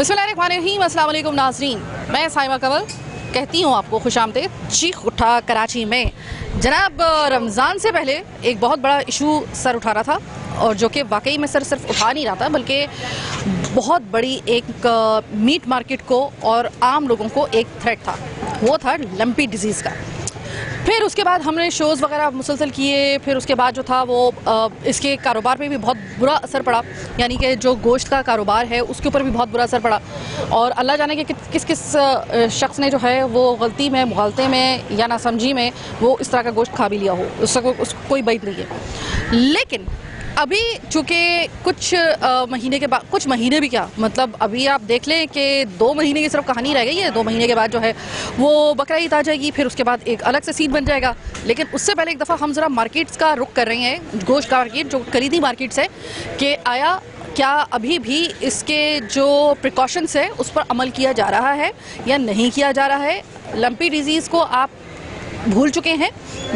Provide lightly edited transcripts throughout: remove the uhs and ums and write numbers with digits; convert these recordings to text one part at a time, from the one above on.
बिस्मिल्लाहिर्रहमानिर्रहीम, अस्सलाम वालेकुम नाज़रीन। मैं साइमा कंवल कहती हूँ आपको खुशामदीद। चीख उठा कराची में जनाब रमज़ान से पहले एक बहुत बड़ा इशू सर उठा रहा था, और जो कि वाकई में सर सिर्फ उठा नहीं रहा था बल्कि बहुत बड़ी एक मीट मार्केट को और आम लोगों को एक थ्रेट था। वो था लंपी डिजीज़ का। फिर उसके बाद हमने शोज़ वगैरह मुसलसल किए। फिर उसके बाद जो था वो इसके कारोबार पे भी बहुत बुरा असर पड़ा, यानी कि जो गोश्त का कारोबार है उसके ऊपर भी बहुत बुरा असर पड़ा। और अल्लाह जाने कि किस किस शख्स ने जो है वो गलती में, मुगालते में या नासमझी में वो इस तरह का गोश्त खा भी लिया हो, उसको कोई बात नहीं है। लेकिन अभी चूँकि कुछ महीने के बाद, कुछ महीने भी क्या मतलब, अभी आप देख लें कि 2 महीने की सिर्फ कहानी रह गई है। 2 महीने के बाद जो है वो बकरा ईद आ जाएगी, फिर उसके बाद एक अलग से सीन बन जाएगा। लेकिन उससे पहले एक दफ़ा हम ज़रा मार्केट्स का रुख कर रहे हैं, गोश्त का मार्केट जो खरीदी मार्केट्स है, कि आया क्या अभी भी इसके जो प्रिकॉशंस है उस पर अमल किया जा रहा है या नहीं किया जा रहा है। लंपी डिजीज़ को आप भूल चुके हैं,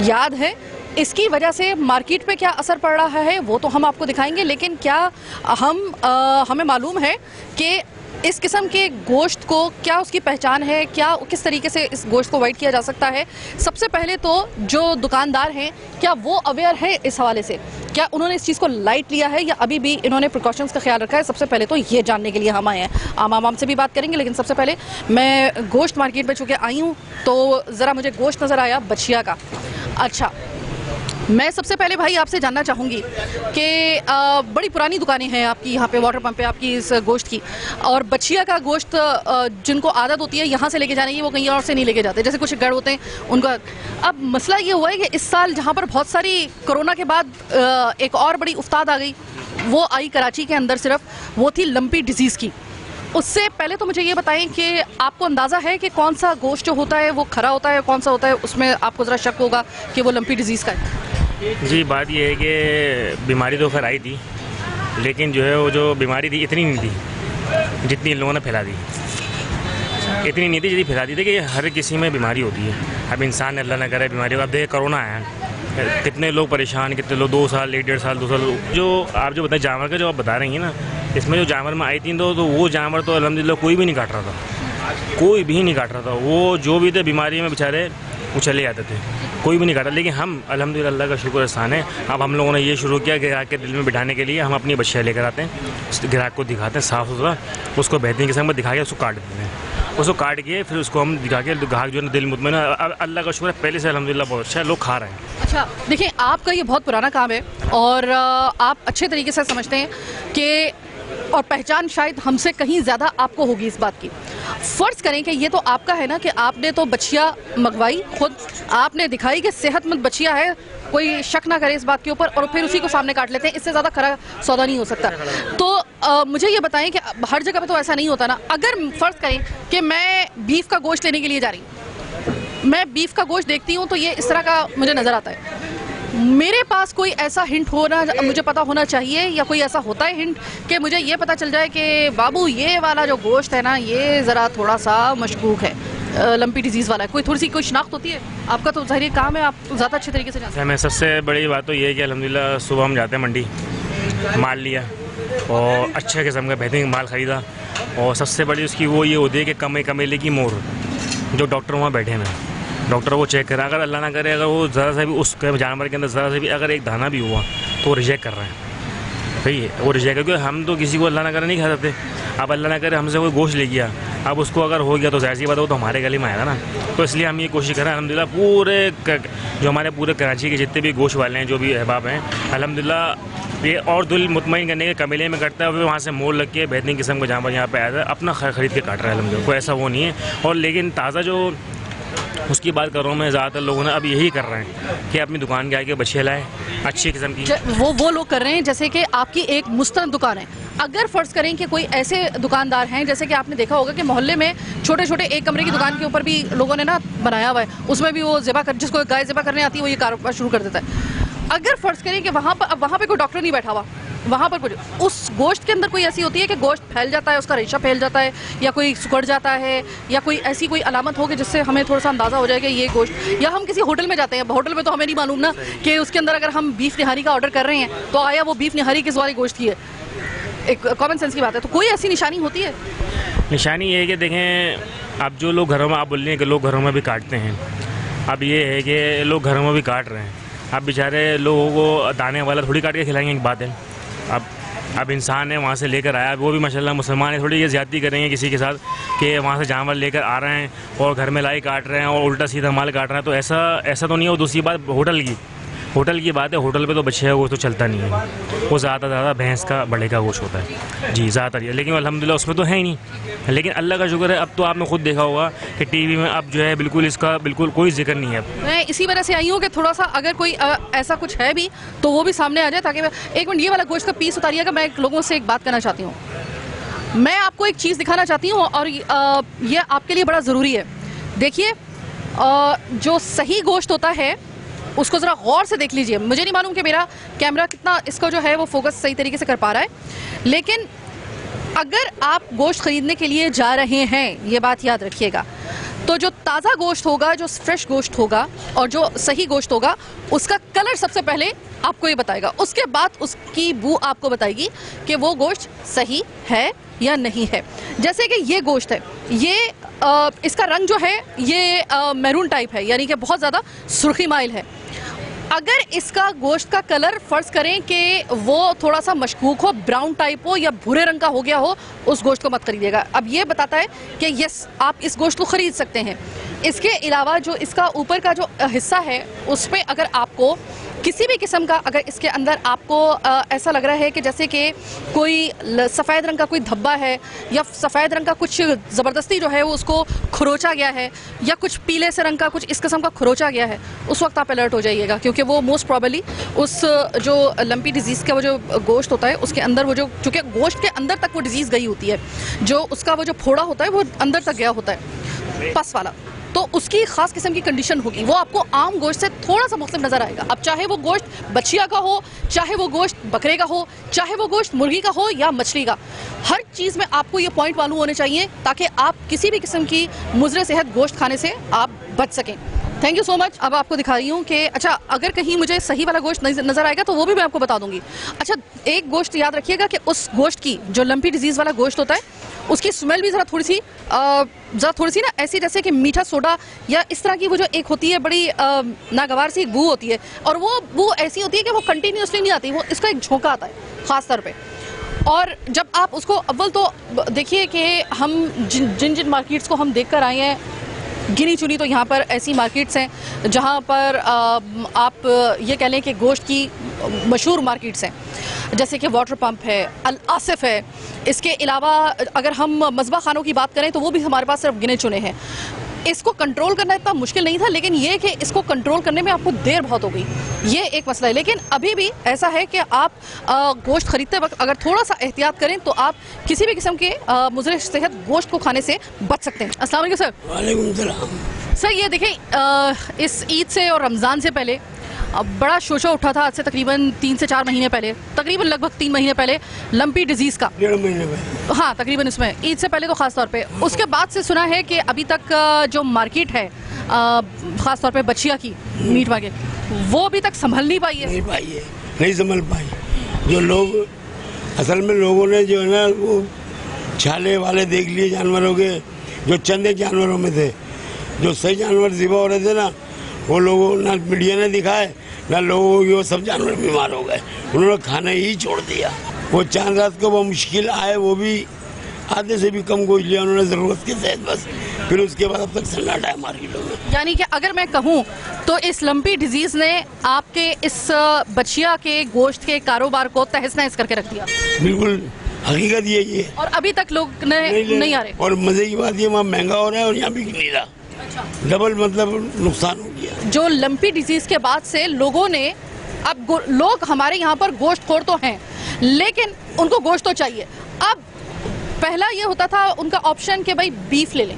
याद है, इसकी वजह से मार्केट पे क्या असर पड़ रहा है वो तो हम आपको दिखाएंगे। लेकिन क्या हमें मालूम है कि इस किस्म के गोश्त को क्या उसकी पहचान है, क्या किस तरीके से इस गोश्त को अवॉइड किया जा सकता है। सबसे पहले तो जो दुकानदार हैं क्या वो अवेयर है इस हवाले से, क्या उन्होंने इस चीज़ को लाइट लिया है या अभी भी इन्होंने प्रिकॉशंस का ख्याल रखा है। सबसे पहले तो ये जानने के लिए हम आए हैं। आम से भी बात करेंगे, लेकिन सबसे पहले मैं गोश्त मार्केट में चूँकि आई हूँ तो ज़रा मुझे गोश्त नज़र आया बछिया का। अच्छा, मैं सबसे पहले भाई आपसे जानना चाहूँगी कि बड़ी पुरानी दुकानें हैं आपकी यहाँ पे, वाटर पंप पे आपकी इस गोश्त की, और बछिया का गोश्त जिनको आदत होती है यहाँ से लेके जाने की वो कहीं और से नहीं लेके जाते, जैसे कुछ गढ़ होते हैं उनका। अब मसला ये हुआ है कि इस साल जहाँ पर बहुत सारी कोरोना के बाद एक और बड़ी उस्ताद आ गई, वो आई कराची के अंदर, सिर्फ वो थी लंपी डिजीज़ की। उससे पहले तो मुझे ये बताएं कि आपको अंदाज़ा है कि कौन सा गोश्त जो होता है वो खरा होता है, कौन सा होता है उसमें आपको ज़रा शक होगा कि वो लंपी डिजीज़ का है। जी, बात ये है कि बीमारी तो खैर आई थी, लेकिन जो है वो जो बीमारी थी इतनी नहीं थी जितनी इन लोगों ने फैला दी। इतनी नहीं थी जितनी फैला दी थी कि हर किसी में बीमारी होती है। अब इंसान अल्लाह ना करे बीमारी, अब देखिए कोरोना आया, कितने लोग परेशान, कितने लोग 2 साल, 1.5 साल, 2 साल। जो आप जो बताएं जानवर का जो आप बता रही हैं ना, इसमें जो जानवर में आई थी तो वो जानवर तो अल्हम्दुलिल्लाह कोई भी नहीं काट रहा था, कोई भी नहीं काट रहा था। वो जो भी थे बीमारी में बेचारे वो चले जाते थे, कोई भी नहीं काटा। लेकिन हम अल्हम्दुलिल्लाह अल्लाह का शुक्र एहसान है, अब हम लोगों ने ये शुरू किया ग्राहक के दिल में बिठाने के लिए हम अपनी बच्चियाँ लेकर आते हैं, ग्राहक को दिखाते हैं साफ़ सुथरा, उसको बेहतरीन किस्म में दिखा के उसको काट देते हैं। उसको काट के फिर उसको हम दिखा के ग्राहक जो है दिल मुतमईन, अल्लाह का शुक्र है पहले से अल्हम्दुलिल्लाह बहुत अच्छा है, लोग खा रहे हैं। अच्छा, देखिए आपका ये बहुत पुराना काम है और आप अच्छे तरीके से समझते हैं कि, और पहचान शायद हमसे कहीं ज़्यादा आपको होगी इस बात की। फ़र्ज़ करें कि ये तो आपका है ना, कि आपने तो बछिया मंगवाई, खुद आपने दिखाई कि सेहतमंद बछिया है, कोई शक ना करे इस बात के ऊपर, और फिर उसी को सामने काट लेते हैं। इससे ज़्यादा खरा सौदा नहीं हो सकता। तो मुझे ये बताएं कि हर जगह पे तो ऐसा नहीं होता ना। अगर फ़र्ज़ करें कि मैं बीफ का गोश्त लेने के लिए जा रही हूँ, मैं बीफ का गोश्त देखती हूँ तो ये इस तरह का मुझे नज़र आता है, मेरे पास कोई ऐसा हिंट होना, मुझे पता होना चाहिए, या कोई ऐसा होता है हिंट कि मुझे ये पता चल जाए कि बाबू ये वाला जो गोश्त है ना ये ज़रा थोड़ा सा मशकूक है, लंपी डिजीज़ वाला है। कोई थोड़ी सी कोई शनाख्त होती है? आपका तो ज़ाहिर काम है, आप ज़्यादा अच्छे तरीके से जानते हैं। मैं सबसे बड़ी बात तो ये है कि अल्हम्दुलिल्लाह सुबह हम जाते हैं मंडी, माल लिया और अच्छे किस्म का बेहतरीन माल ख़रीदा, और सबसे बड़ी उसकी वो ये होती है कि कमेले की मोर, जो डॉक्टर वहाँ बैठे हैं, डॉक्टर वो चेक करें, अगर अल्लाह ना करे अगर वो ज़रा सा भी उस जानवर के अंदर ज़रा सा भी अगर एक दाना भी हुआ तो रिजेक्ट कर रहे हैं। सही है, वो रिजेक्ट, क्योंकि हम तो किसी को अल्लाह ना करे नहीं खा सकते। अब अल्लाह ना करे हमसे कोई गोश्त ले गया, अब उसको अगर हो गया तो ज़ाहिर सी बात है वो तो हमारे गले में आएगा ना। तो इसलिए हम ये कोशिश करें अल्हम्दुलिल्लाह पूरे जो हमारे पूरे कराची के जितने भी गोश्त वाले हैं, जो भी अहबाब हैं, अल्हम्दुलिल्लाह ये और दिल मुतमईन करने के कमेले में करता है, फिर वहाँ से मोल लग के बेहतरीन किस्म का जानवर यहाँ पे आया था, अपना ख़रीद के काट रहा है अल्हम्दुलिल्लाह, कोई ऐसा वो नहीं है। और लेकिन ताज़ा जो उसकी बात कर रहा हूँ मैं, ज़्यादातर लोगों ने अब यही कर रहे हैं कि अपनी दुकान के आगे बछिया लाए अच्छी किस्म की, वो लोग कर रहे हैं जैसे कि आपकी एक मुस्तनद दुकान है। अगर फ़र्ज़ करें कि कोई ऐसे दुकानदार हैं, जैसे कि आपने देखा होगा कि मोहल्ले में छोटे छोटे एक कमरे की दुकान के ऊपर भी लोगों ने ना बनाया हुआ है, उसमें भी वो ज़िबा कर, जिसको गाय ज़िबा करने आती है वो ये कारोबार शुरू कर देता है। अगर फ़र्ज़ करें कि वहाँ पर कोई डॉक्टर नहीं बैठा हुआ, वहाँ पर उस गोश्त के अंदर कोई ऐसी होती है कि गोश्त फैल जाता है, उसका रेशा फैल जाता है, या कोई सुकड़ जाता है, या कोई ऐसी कोई अलामत हो कि जिससे हमें थोड़ा सा अंदाज़ा हो जाए कि ये गोश्त, या हम किसी होटल में जाते हैं, होटल में तो हमें नहीं मालूम ना कि उसके अंदर अगर हम बीफ निहारी का ऑर्डर कर रहे हैं तो आया वो बीफ निहारी किस वाली गोश्त की है। एक कॉमन सेंस की बात है, तो कोई ऐसी निशानी होती है? निशानी ये है कि देखें, अब जो लोग घरों में, आप बोल रही हैं कि लोग घरों में भी काटते हैं, अब ये है कि लोग घरों में भी काट रहे हैं। अब बेचारे लोगों को दाने वाला थोड़ी काट के खिलाएंगे, एक बात है। अब इंसान है, वहाँ से लेकर आया, वो भी माशाल्लाह मुसलमान है, थोड़ी ये ज़्यादती करेंगे किसी के साथ कि वहाँ से जानवर लेकर आ रहे हैं और घर में लाई काट रहे हैं और उल्टा सीधा माल काट रहे हैं, तो ऐसा तो नहीं हो। दूसरी बात होटल की बात है, होटल पे तो बच्चे वो तो चलता नहीं है, वो ज़्यादा भैंस का बड़े का गोश्त होता है जी, ज़्यादातर ये। लेकिन अल्हम्दुलिल्लाह उसमें तो है ही नहीं, लेकिन अल्लाह का शुक्र है, अब तो आपने खुद देखा होगा कि टीवी में अब जो है बिल्कुल इसका बिल्कुल कोई जिक्र नहीं है। मैं इसी वजह से आई हूँ कि थोड़ा सा अगर कोई ऐसा कुछ है भी तो वो भी सामने आ जाए, ताकि एक मिनट ये वाला गोश्त का पीस उतारिएगा। मैं लोगों से एक बात करना चाहती हूँ, मैं आपको एक चीज़ दिखाना चाहती हूँ और ये आपके लिए बड़ा ज़रूरी है। देखिए, जो सही गोश्त होता है उसको ज़रा गौर से देख लीजिए। मुझे नहीं मालूम कि मेरा कैमरा कितना इसका जो है वो फोकस सही तरीके से कर पा रहा है, लेकिन अगर आप गोश्त ख़रीदने के लिए जा रहे हैं, ये बात याद रखिएगा, तो जो ताज़ा गोश्त होगा, जो फ्रेश गोश्त होगा और जो सही गोश्त होगा, उसका कलर सबसे पहले आपको ये बताएगा। उसके बाद उसकी बू आपको बताएगी कि वो गोश्त सही है या नहीं है। जैसे कि ये गोश्त है, ये इसका रंग जो है ये मैरून टाइप है, यानी कि बहुत ज़्यादा सुर्खी माइल है। अगर इसका गोश्त का कलर फ़र्ज़ करें कि वो थोड़ा सा मशकूक हो, ब्राउन टाइप हो या भूरे रंग का हो गया हो, उस गोश्त को मत खरीदिएगा। अब ये बताता है कि यस, आप इस गोश्त को ख़रीद सकते हैं। इसके अलावा जो इसका ऊपर का जो हिस्सा है, उस पर अगर आपको किसी भी किस्म का, अगर इसके अंदर आपको ऐसा लग रहा है कि जैसे कि कोई सफ़ेद रंग का कोई धब्बा है या सफ़ेद रंग का कुछ ज़बरदस्ती जो है वो उसको खरोचा गया है या कुछ पीले से रंग का कुछ इस किस्म का खरोचा गया है, उस वक्त आप अलर्ट हो जाइएगा, क्योंकि वो मोस्ट प्रॉबली उस जो लंपी डिजीज़ का वो जो गोश्त होता है उसके अंदर वो जो, चूँकि गोश्त के अंदर तक वो डिजीज़ गई होती है, जो उसका वो जो फोड़ा होता है वो अंदर तक गया होता है, पस वाला, तो उसकी खास किस्म की कंडीशन होगी, वो आपको आम गोश्त से थोड़ा सा मुख्तलिफ नजर आएगा। अब चाहे वो गोश्त बछिया का हो, चाहे वो गोश्त बकरे का हो, चाहे वो गोश्त मुर्गी का हो या मछली का, हर चीज़ में आपको ये पॉइंट मालूम होने चाहिए ताकि आप किसी भी किस्म की मुज़र सेहत गोश्त खाने से आप बच सकें। Thank you so much. अब आपको दिखा रही हूँ कि अच्छा, अगर कहीं मुझे सही वाला गोश्त नज़र आएगा तो वो भी मैं आपको बता दूंगी। अच्छा, एक गोश्त याद रखिएगा कि उस गोश्त की, जो लंपी डिजीज़ वाला गोश्त होता है, उसकी स्मेल भी ज़रा थोड़ी सी ना ऐसी जैसे कि मीठा सोडा या इस तरह की वो जो एक होती है बड़ी नागवार सी एक बू होती है, और वो बू ऐसी होती है कि वो कंटिन्यूसली नहीं आती, वो इसका एक झोंका आता है ख़ास तौर पे। और जब आप उसको अव्वल तो देखिए कि हम जिन मार्केट्स को हम देख कर आए हैं, गिनी चुनी तो यहाँ पर ऐसी मार्केट्स हैं जहाँ पर आप ये कह लें कि गोश्त की मशहूर मार्केट्स हैं, जैसे कि वाटर पंप है, अल आसिफ है। इसके अलावा अगर हम मज़बा खानों की बात करें तो वो भी हमारे पास सिर्फ गिने चुने हैं। इसको कंट्रोल करना इतना मुश्किल नहीं था, लेकिन ये कि इसको कंट्रोल करने में आपको देर बहुत हो गई, ये एक मसला है। लेकिन अभी भी ऐसा है कि आप गोश्त खरीदते वक्त अगर थोड़ा सा एहतियात करें तो आप किसी भी किस्म के मुज़र सेहत गोश्त को खाने से बच सकते हैं। अस्सलाम वालेकुम सर। वालेकुम सलाम। सर, ये देखें, इस ईद से और रमज़ान से पहले बड़ा शोशा उठा था, आज से तकरीबन 3 से 4 महीने पहले, तकरीबन लगभग 3 महीने पहले, लंपी डिजीज़ का। 1.5 महीने पहले, हाँ तकरीबन इसमें, ईद से पहले तो ख़ास तौर पे। उसके बाद से सुना है कि अभी तक जो मार्केट है ख़ास तौर पे बछिया की मीट मार्केट, वो अभी तक संभल नहीं पाई है। नहीं संभल पाई। जो लोग, असल में लोगों ने जो है ना वो छाले वाले देख लिए जानवरों के, जो चंद जानवरों में थे, जो सही जानवर ज़िबा हो रहे थे ना, वो लोगों ना मीडिया ने दिखाए ना लोगों को, सब जानवर बीमार हो गए, उन्होंने खाना ही छोड़ दिया। वो चांद रात को वो मुश्किल आए, वो भी आधे से भी कम गोश्त लिया उन्होंने ज़रूरत के तहत बस, फिर उसके बाद अब तक सन्नाटा है मार्केटों में। यानी कि अगर मैं कहूँ तो इस लंपी डिजीज़ ने आपके इस बछिया के गोश्त के कारोबार को तहस नहस करके रख दिया। बिल्कुल हकीकत यही है, और अभी तक लोग नहीं आ रहे। और मज़े की बात ये, वहाँ महंगा हो रहा है और यहाँ बिक नहीं रहा, डबल मतलब नुकसान हो गया। जो लंपी डिजीज़ के बाद से लोगों ने, अब लोग हमारे यहाँ पर गोश्त खोर तो हैं, लेकिन उनको गोश्त तो चाहिए। अब पहला ये होता था उनका ऑप्शन कि भाई बीफ ले लें,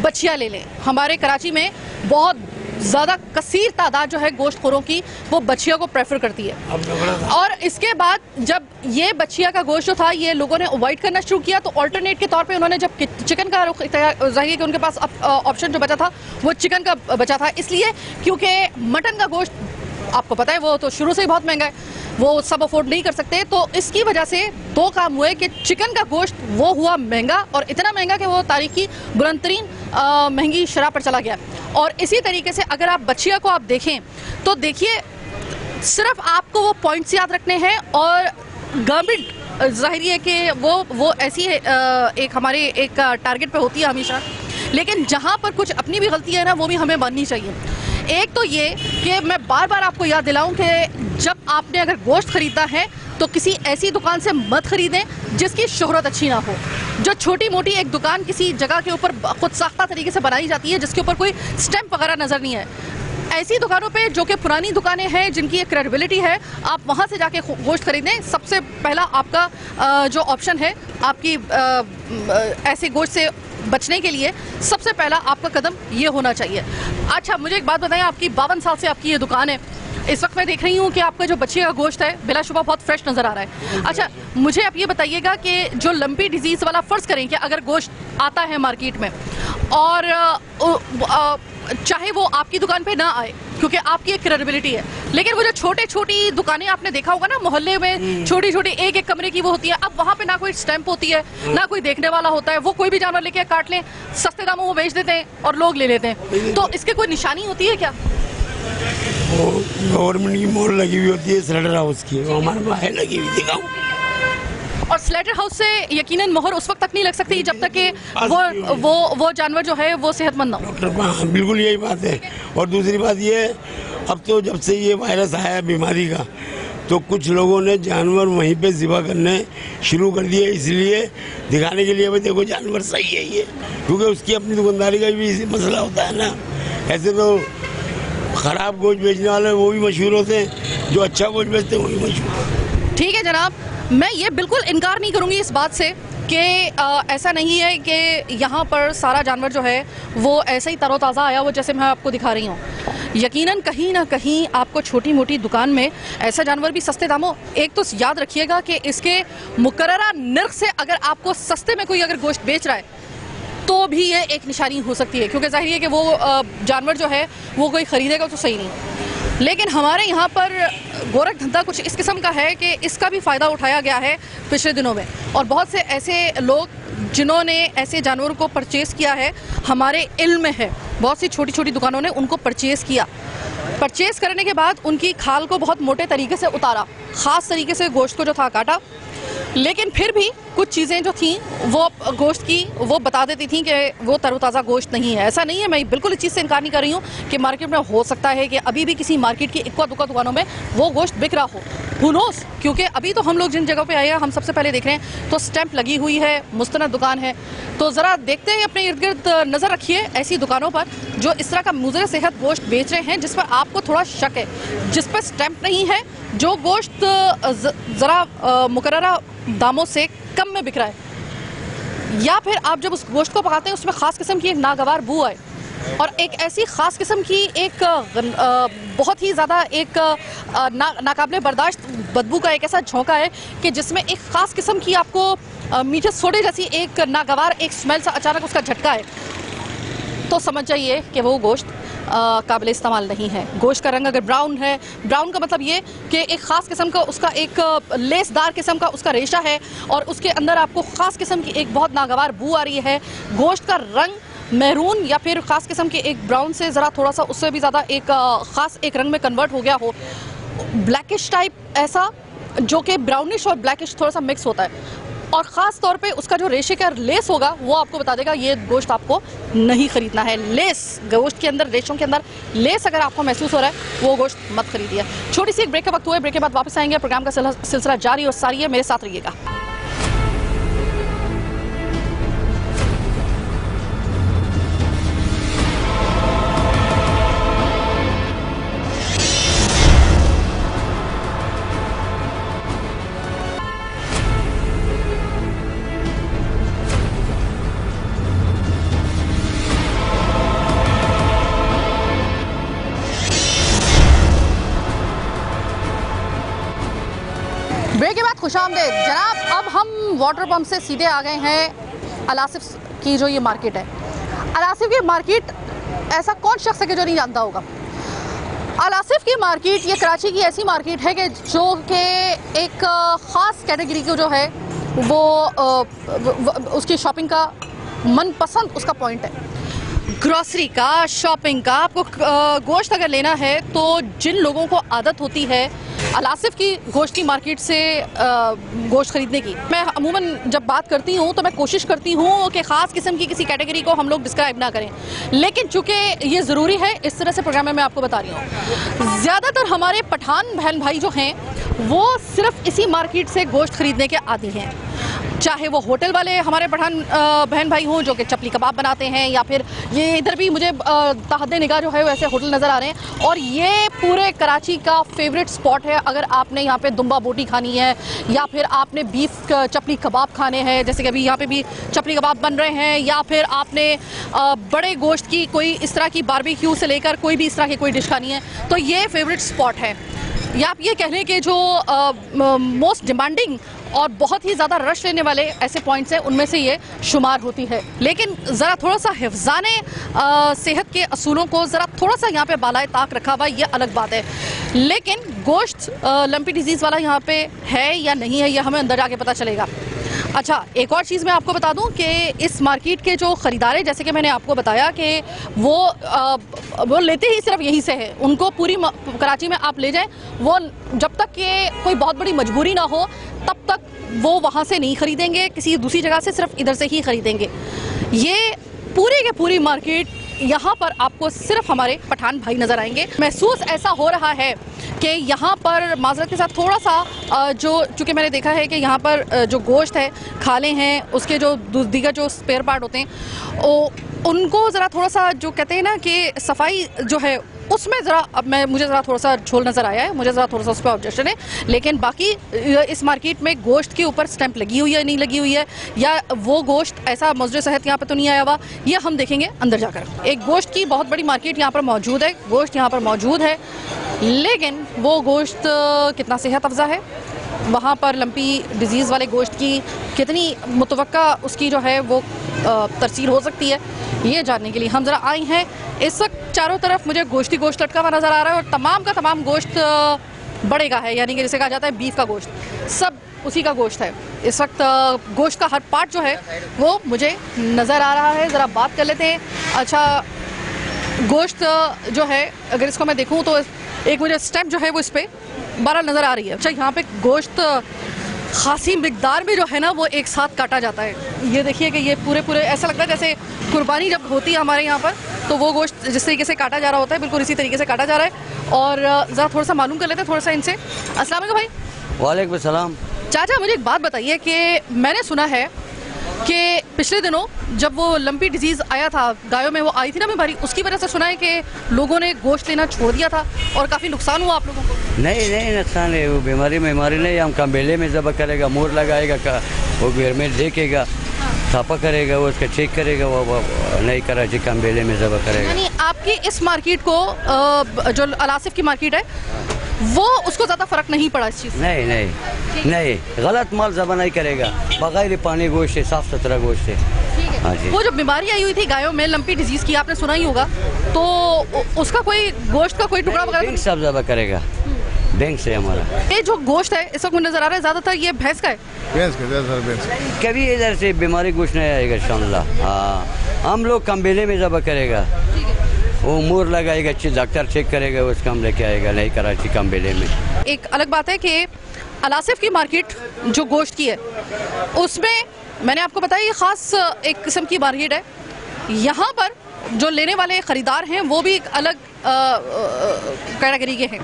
बछिया ले लें। हमारे कराची में बहुत ज़्यादा कसीर तादाद जो है गोश्त खोरों की, वो बछिया को प्रेफर करती है। और इसके बाद जब ये बछिया का गोश्त जो था ये लोगों ने अवॉइड करना शुरू किया, तो अल्टरनेट के तौर पे उन्होंने जब चिकन का रुख जाहिर कि उनके पास ऑप्शन जो बचा था वो चिकन का बचा था, इसलिए क्योंकि मटन का गोश्त आपको पता है वो तो शुरू से ही बहुत महंगा है। वो सब अफोर्ड नहीं कर सकते। तो इसकी वजह से दो काम हुए कि चिकन का गोश्त वो हुआ महंगा, और इतना महंगा कि वो तारीख की बुलंदतरीन महंगी शराब पर चला गया। और इसी तरीके से अगर आप बछिया को आप देखें तो देखिए, सिर्फ आपको वो पॉइंट्स याद रखने हैं, और गवर्नमेंट ज़ाहिर है कि वो ऐसी एक हमारे एक टारगेट पे होती है हमेशा, लेकिन जहाँ पर कुछ अपनी भी गलती है ना, वो भी हमें माननी चाहिए। एक तो ये कि मैं बार बार आपको याद दिलाऊं कि जब आपने अगर गोश्त खरीदना है तो किसी ऐसी दुकान से मत खरीदें जिसकी शोहरत अच्छी ना हो। जो छोटी मोटी एक दुकान किसी जगह के ऊपर खुद साख्ता तरीके से बनाई जाती है, जिसके ऊपर कोई स्टैंप वगैरह नज़र नहीं है, ऐसी दुकानों पे जो कि पुरानी दुकानें हैं, जिनकी एक क्रेडिबिलिटी है, आप वहाँ से जाके गोश्त खरीदें। सबसे पहला आपका जो ऑप्शन है आपकी ऐसे गोश्त से बचने के लिए, सबसे पहला आपका कदम ये होना चाहिए। अच्छा, मुझे एक बात बताएं, आपकी 52 साल से आपकी ये दुकान है, इस वक्त मैं देख रही हूँ कि आपका जो बछिया का गोश्त है बिलाशुबा बहुत फ्रेश नज़र आ रहा है। अच्छा, मुझे आप ये बताइएगा कि जो लंपी डिजीज़ वाला, फ़र्ज़ करें कि अगर गोश्त आता है मार्केट में और चाहे वो आपकी दुकान पे ना आए क्योंकि आपकी एक क्रेडिबिलिटी है, लेकिन वो जो छोटी दुकानें आपने देखा होगा ना मोहल्ले में, छोटी एक कमरे की वो होती है, अब वहाँ पे ना कोई स्टैंप होती है, ना कोई देखने वाला होता है, वो कोई भी जानवर लेके काट लें, सस्ते दामों में बेच देते हैं और लोग ले लेते हैं। तो इसके कोई निशानी होती है क्या? वो गवर्नमेंट की मोहर लगी हुई होती है स्लेटर हाउस की, वो हमारे पास है लगी हुई, दिखाऊं? और स्लेटर हाउस से यकीनन मोहर उस वक्त तक नहीं लग सकती जब तक कि वो जानवर जो है वो सेहतमंद ना हो। डॉक्टर, बिल्कुल यही बात है। और दूसरी बात ये, अब तो जब से ये वायरस आया बीमारी का, तो कुछ लोगों ने जानवर वहीं पे ज़िबा करने शुरू कर दिए, इसलिए दिखाने के लिए भाई देखो जानवर सही है ये, क्योंकि उसकी अपनी दुकानदारी का भी मसला होता है ना। ऐसे तो ख़राब गोश्त बेचने वाले वो भी मशहूर होते हैं, जो अच्छा गोश्त बेचते हैं वो भी मशहूर। ठीक है जनाब, मैं ये बिल्कुल इनकार नहीं करूँगी इस बात से कि ऐसा नहीं है कि यहाँ पर सारा जानवर जो है वो ऐसे ही तरोताज़ा आया वो जैसे मैं आपको दिखा रही हूँ। यकीनन कहीं ना कहीं आपको छोटी मोटी दुकान में ऐसा जानवर भी सस्ते दामों, एक तो याद रखिएगा कि इसके मुकर्ररा नर्ख से अगर आपको सस्ते में कोई अगर गोश्त बेच रहा है तो भी ये एक निशानी हो सकती है, क्योंकि जाहिर है कि वो जानवर जो है वो कोई ख़रीदेगा तो सही नहीं। लेकिन हमारे यहाँ पर गोरख धंधा कुछ इस किस्म का है कि इसका भी फ़ायदा उठाया गया है पिछले दिनों में, और बहुत से ऐसे लोग जिन्होंने ऐसे जानवरों को परचेज़ किया है, हमारे इल्म में है, बहुत सी छोटी छोटी दुकानों ने उनको परचेज़ किया। परचेज़ करने के बाद उनकी खाल को बहुत मोटे तरीके से उतारा, ख़ास तरीके से गोश्त को जो था काटा, लेकिन फिर भी कुछ चीज़ें जो थीं वो गोश्त की वो बता देती थी कि वो तरोताज़ा गोश्त नहीं है। ऐसा नहीं है, मैं बिल्कुल इस चीज़ से इनकार नहीं कर रही हूँ कि मार्केट में हो सकता है कि अभी भी किसी मार्केट की इक्का दुक्का दुकानों में वो गोश्त बिक रहा हो, हू नोस, क्योंकि अभी तो हम लोग जिन जगहों पे आए हैं हम सबसे पहले देख रहे हैं तो स्टैंप लगी हुई है, मुस्तनद दुकान है। तो ज़रा देखते हैं, अपने इर्द गिर्द नज़र रखिए ऐसी दुकानों पर जो इस तरह का मुज़र सेहत गोश्त बेच रहे हैं, जिस पर आपको थोड़ा शक है, जिस पर स्टैंप नहीं है, जो गोश्त ज़रा मुकर्ररा दामों से कम में बिक रहा है, या फिर आप जब उस गोश्त को पकाते हैं उसमें ख़ास किस्म की एक नागवार बू आए, और एक ऐसी ख़ास किस्म की एक बहुत ही ज़्यादा एक नाकाबिले बर्दाश्त बदबू का एक ऐसा झोंका है कि जिसमें एक ख़ास किस्म की आपको मीठे सोडे जैसी एक नागवार एक स्मेल सा अचानक उसका झटका है, तो समझ जाइए कि वो गोश्त काबिल इस्तेमाल नहीं है। गोश्त का रंग अगर ब्राउन है, ब्राउन का मतलब ये कि एक ख़ास किस्म का उसका एक लेसदार किस्म का उसका रेशा है और उसके अंदर आपको ख़ास किस्म की एक बहुत नागवार बू आ रही है, गोश्त का रंग मैरून या फिर ख़ास किस्म के एक ब्राउन से ज़रा थोड़ा सा उससे भी ज़्यादा एक ख़ास एक रंग में कन्वर्ट हो गया हो, ब्लैकिश टाइप ऐसा, जो कि ब्राउनिश और ब्लैकिश थोड़ा सा मिक्स होता है, और ख़ास तौर पे उसका जो रेशे का लेस होगा वो आपको बता देगा ये गोश्त आपको नहीं खरीदना है। लेस गोश्त के अंदर, रेशों के अंदर लेस अगर आपको महसूस हो रहा है वो गोश्त मत खरीदिए। छोटी सी एक ब्रेक का वक्त हुआ है, ब्रेक के बाद वापस आएंगे, प्रोग्राम का सिलसिला जारी और सारी है, मेरे साथ रहिएगा। ब्रेक के बाद खुशामदीद जनाब। अब हम वाटर पम्प से सीधे आ गए हैं अलासिफ की जो ये मार्केट है। अलासिफ की मार्केट ऐसा कौन शख्स है कि जो नहीं जानता होगा। अल आसिफ की मार्केट ये कराची की ऐसी मार्केट है कि जो कि एक ख़ास कैटेगरी को जो है वो उसकी शॉपिंग का मनपसंद उसका पॉइंट है। ग्रॉसरी का, शॉपिंग का, आपको गोश्त अगर लेना है तो जिन लोगों को आदत होती है अल आसिफ की गोश्त की मार्केट से गोश्त खरीदने की, मैं अमूमन जब बात करती हूँ तो मैं कोशिश करती हूँ कि ख़ास किस्म की किसी कैटेगरी को हम लोग डिस्क्राइब ना करें, लेकिन चूँकि ये ज़रूरी है इस तरह से प्रोग्राम में मैं आपको बता रही हूँ। ज़्यादातर हमारे पठान बहन भाई जो हैं वो सिर्फ इसी मार्केट से गोश्त खरीदने के आदी हैं, चाहे वो होटल वाले हमारे पठान बहन भाई हों जो कि चपली कबाब बनाते हैं, या फिर ये इधर भी मुझे तहद्दे निगाह जो है वैसे होटल नज़र आ रहे हैं। और ये पूरे कराची का फेवरेट स्पॉट है। अगर आपने यहाँ पे दुम्बा बोटी खानी है या फिर आपने बीफ चपली कबाब खाने हैं, जैसे कि अभी यहाँ पे भी चपली कबाब बन रहे हैं, या फिर आपने बड़े गोश्त की कोई इस तरह की बारबेक्यू से लेकर कोई भी इस तरह की कोई डिश खानी है, तो ये फेवरेट स्पॉट है। या आप ये कह लें कि जो मोस्ट डिमांडिंग और बहुत ही ज़्यादा रश लेने वाले ऐसे पॉइंट्स हैं उनमें से ये शुमार होती है। लेकिन ज़रा थोड़ा सा हिफ्ज़ाने सेहत के असूलों को ज़रा थोड़ा सा यहाँ पे बालाए ताक रखा हुआ, ये अलग बात है। लेकिन गोश्त लंपी डिजीज़ वाला यहाँ पे है या नहीं है, ये हमें अंदर जाके पता चलेगा। अच्छा, एक और चीज़ मैं आपको बता दूं कि इस मार्केट के जो ख़रीदार हैं, जैसे कि मैंने आपको बताया कि वो लेते ही सिर्फ यहीं से है। उनको पूरी कराची में आप ले जाएं, वो जब तक कि कोई बहुत बड़ी मजबूरी ना हो तब तक वो वहाँ से नहीं ख़रीदेंगे, किसी दूसरी जगह से सिर्फ इधर से ही ख़रीदेंगे। ये पूरी के पूरी मार्केट यहाँ पर आपको सिर्फ हमारे पठान भाई नज़र आएंगे। महसूस ऐसा हो रहा है कि यहाँ पर माजरत के साथ थोड़ा सा जो चूँकि मैंने देखा है कि यहाँ पर जो गोश्त है, खाले हैं, उसके जो दीगर जो स्पेयर पार्ट होते हैं उनको ज़रा थोड़ा सा जो कहते हैं ना कि सफाई जो है उसमें ज़रा अब मुझे ज़रा थोड़ा सा झोल नज़र आया है, मुझे ज़रा थोड़ा सा उस पर ऑब्जेक्शन है। लेकिन बाकी इस मार्केट में गोश्त के ऊपर स्टैंप लगी हुई है नहीं लगी हुई है, या वो गोश्त ऐसा मौजूद सेहत यहाँ पर तो नहीं आया हुआ, ये हम देखेंगे अंदर जाकर। एक गोश्त की बहुत बड़ी मार्केट यहाँ पर मौजूद है, गोश्त यहाँ पर मौजूद है, लेकिन वो गोश्त कितना सेहत अफजा है, वहाँ पर लंपी डिजीज़ वाले गोश्त की कितनी मुतवक्का उसकी जो है वो तरसील हो सकती है, ये जानने के लिए हम ज़रा आए हैं। इस वक्त चारों तरफ मुझे गोश्त ही गोश्त लटका हुआ नज़र आ रहा है और तमाम का तमाम गोश्त बड़े का है, यानी कि जैसे कहा जाता है बीफ का गोश्त, सब उसी का गोश्त है। इस वक्त गोश्त का हर पार्ट जो है वो मुझे नज़र आ रहा है। ज़रा बात कर लेते हैं। अच्छा, गोश्त जो है अगर इसको मैं देखूँ तो एक मुझे स्टैम्प जो है वो इस पर 12 नज़र आ रही है। अच्छा, यहाँ पे गोश्त खासी मिकदार में जो है ना वो एक साथ काटा जाता है। ये देखिए कि ये पूरे ऐसा लगता है जैसे कुर्बानी जब होती है हमारे यहाँ पर तो वो गोश्त जिस तरीके से काटा जा रहा होता है बिल्कुल इसी तरीके से काटा जा रहा है। और ज़रा थोड़ा सा मालूम कर लेते हैं थोड़ा सा इनसे। अस्सलाम वालेकुम भाई। वालेकुम सलाम। चाचा, मुझे एक बात बताइए कि मैंने सुना है कि पिछले दिनों जब वो लंपी डिजीज़ आया था, गायों में वो आई थी ना बीमारी, उसकी वजह से सुना है कि लोगों ने गोश्त लेना छोड़ दिया था और काफ़ी नुकसान हुआ आप लोगों को। नहीं नुकसान है, वो बीमारी नहीं, हम कम्बेले में ज़बह करेगा, मोर लगाएगा, वो घर में देखेगा, छापा करेगा, वो उसका चेक करेगा, वो नहीं कराची कम्बेले में ज़बह करेगा। यानी आपकी इस मार्केट को जो अल आसिफ की मार्केट है वो उसको ज़्यादा फ़र्क नहीं पड़ा इस चीज़? नहीं, गलत माल ज़बह नहीं करेगा, बगैर पानी गोश्त है, साफ़ सुथरा गोश्त है। हाँ जी। वो जो बीमारी आई हुई थी गायों में लंपी डिजीज़ की, आपने सुना ही होगा, तो उसका कोई गोश्त का कोई टुकड़ा वगैरह सब ज़बह करेगा बैंक से हमारा। ये जो गोश्त है इस वक्त मुझे नज़र आ रहा है ज़्यादातर ये भैंस का है। भैंस कभी इधर से बीमारी गोश्त नहीं आएगा इंशाअल्लाह। हाँ, हम लोग कम्बेले में ज़बह करेगा, वो मोर लगाएगा, डॉक्टर चेक करेगा, उसका हम लेके आएगा, नहीं कराची कम्बेले में। एक अलग बात है कि अल आसिफ की मार्केट जो गोश्त की है उसमें मैंने आपको बताया ये ख़ास एक किस्म की मार्केट है। यहाँ पर जो लेने वाले ख़रीदार हैं वो भी एक अलग कैटेगरी के हैं,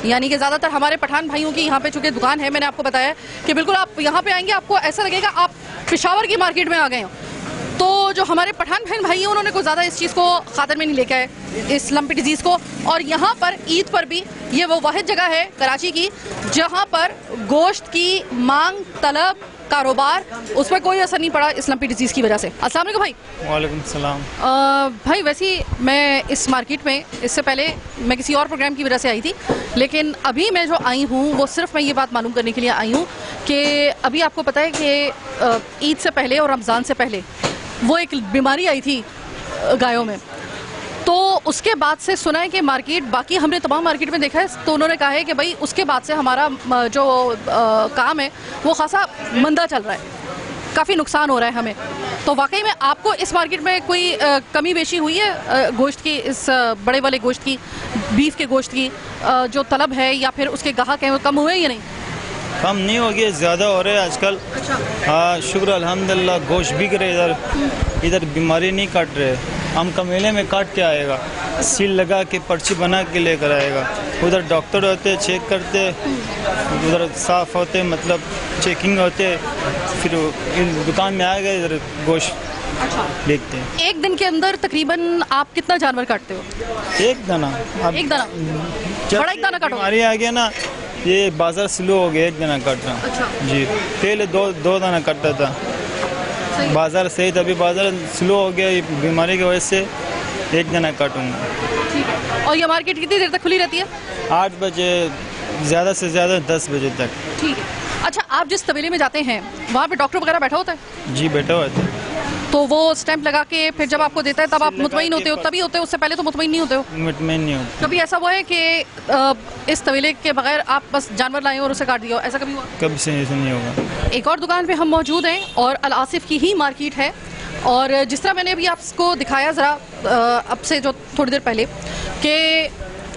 यानी कि ज़्यादातर हमारे पठान भाइयों की यहाँ पे चूँकि दुकान है, मैंने आपको बताया कि बिल्कुल आप यहाँ पे आएंगे आपको ऐसा लगेगा आप पेशावर की मार्केट में आ गए हो। तो जो हमारे पठान बहन भाई हैं उन्होंने कोई ज़्यादा इस चीज़ को खातिर में नहीं लेके आए, इस लंपी डिजीज़ को। और यहाँ पर ईद पर भी ये वो वाहिद जगह है कराची की जहाँ पर गोश्त की मांग, तलब, कारोबार, उस पर कोई असर नहीं पड़ा इस लंपी डिजीज़ की वजह से। अस्सलाम वालेकुम भाई। वालेकुम सलाम। भाई वैसे मैं इस मार्केट में इससे पहले मैं किसी और प्रोग्राम की वजह से आई थी, लेकिन अभी मैं जो आई हूँ वो सिर्फ मैं ये बात मालूम करने के लिए आई हूँ कि अभी आपको पता है कि ईद से पहले और रमज़ान से पहले वो एक बीमारी आई थी गायों में, तो उसके बाद से सुना है कि मार्केट, बाकी हमने तमाम मार्केट में देखा है, तो उन्होंने कहा है कि भाई उसके बाद से हमारा जो काम है वो खासा मंदा चल रहा है, काफ़ी नुकसान हो रहा है हमें। तो वाकई में आपको इस मार्केट में कोई कमी बेशी हुई है गोश्त की, इस बड़े वाले गोश्त की, बीफ के गोश्त की जो तलब है या फिर उसके गाहक हैं वो कम हुए या नहीं? कम नहीं हो गया, ज़्यादा हो रहे हैं आजकल। हाँ शुक्र अल्हम्दुलिल्लाह, गोश्त बिक रहे इधर बीमारी नहीं काट रहे। हम कमेले में काट के आएगा, सील लगा के पर्ची बना के लेकर आएगा। उधर डॉक्टर होते, चेक करते, उधर साफ होते, मतलब चेकिंग होते, फिर दुकान में आ गए, इधर गोश्त देखते हैं। एक दिन के अंदर तकरीबन आप कितना जानवर काटते हो? एक दाना। एक दाना? बड़ा एक दाना काटो? हमारे आ गया ना, ये बाजार स्लो हो गया, एक दाना काट रहा। अच्छा। जी, पहले दो दाना काटता था, बाजार सही था, अभी बाजार स्लो हो गया, ये बीमारी की वजह से एक दाना काटूंगा। ठीक है। और ये मार्केट कितनी देर तक खुली रहती है? 8 बजे, ज़्यादा से ज़्यादा 10 बजे तक। ठीक है। अच्छा, आप जिस तबेले में जाते हैं वहाँ पे डॉक्टर वगैरह बैठा होता है? जी बैठा हुआ था। तो वो स्टैंप लगा के फिर जब आपको देता है तब आप मुतमईन होते हो? तभी होते हो, उससे पहले तो मुतमईन नहीं होते हो? मुतमईन नहीं होता। कभी ऐसा हुआ है कि इस तबेले के बगैर आप बस जानवर लाए और उसे काट दिया हो, ऐसा कभी हुआ? कभी से ऐसा नहीं होगा। एक और दुकान पे हम मौजूद हैं और अल आसिफ की ही मार्केट है, और जिस तरह मैंने अभी आपको दिखाया ज़रा अब से जो थोड़ी देर पहले कि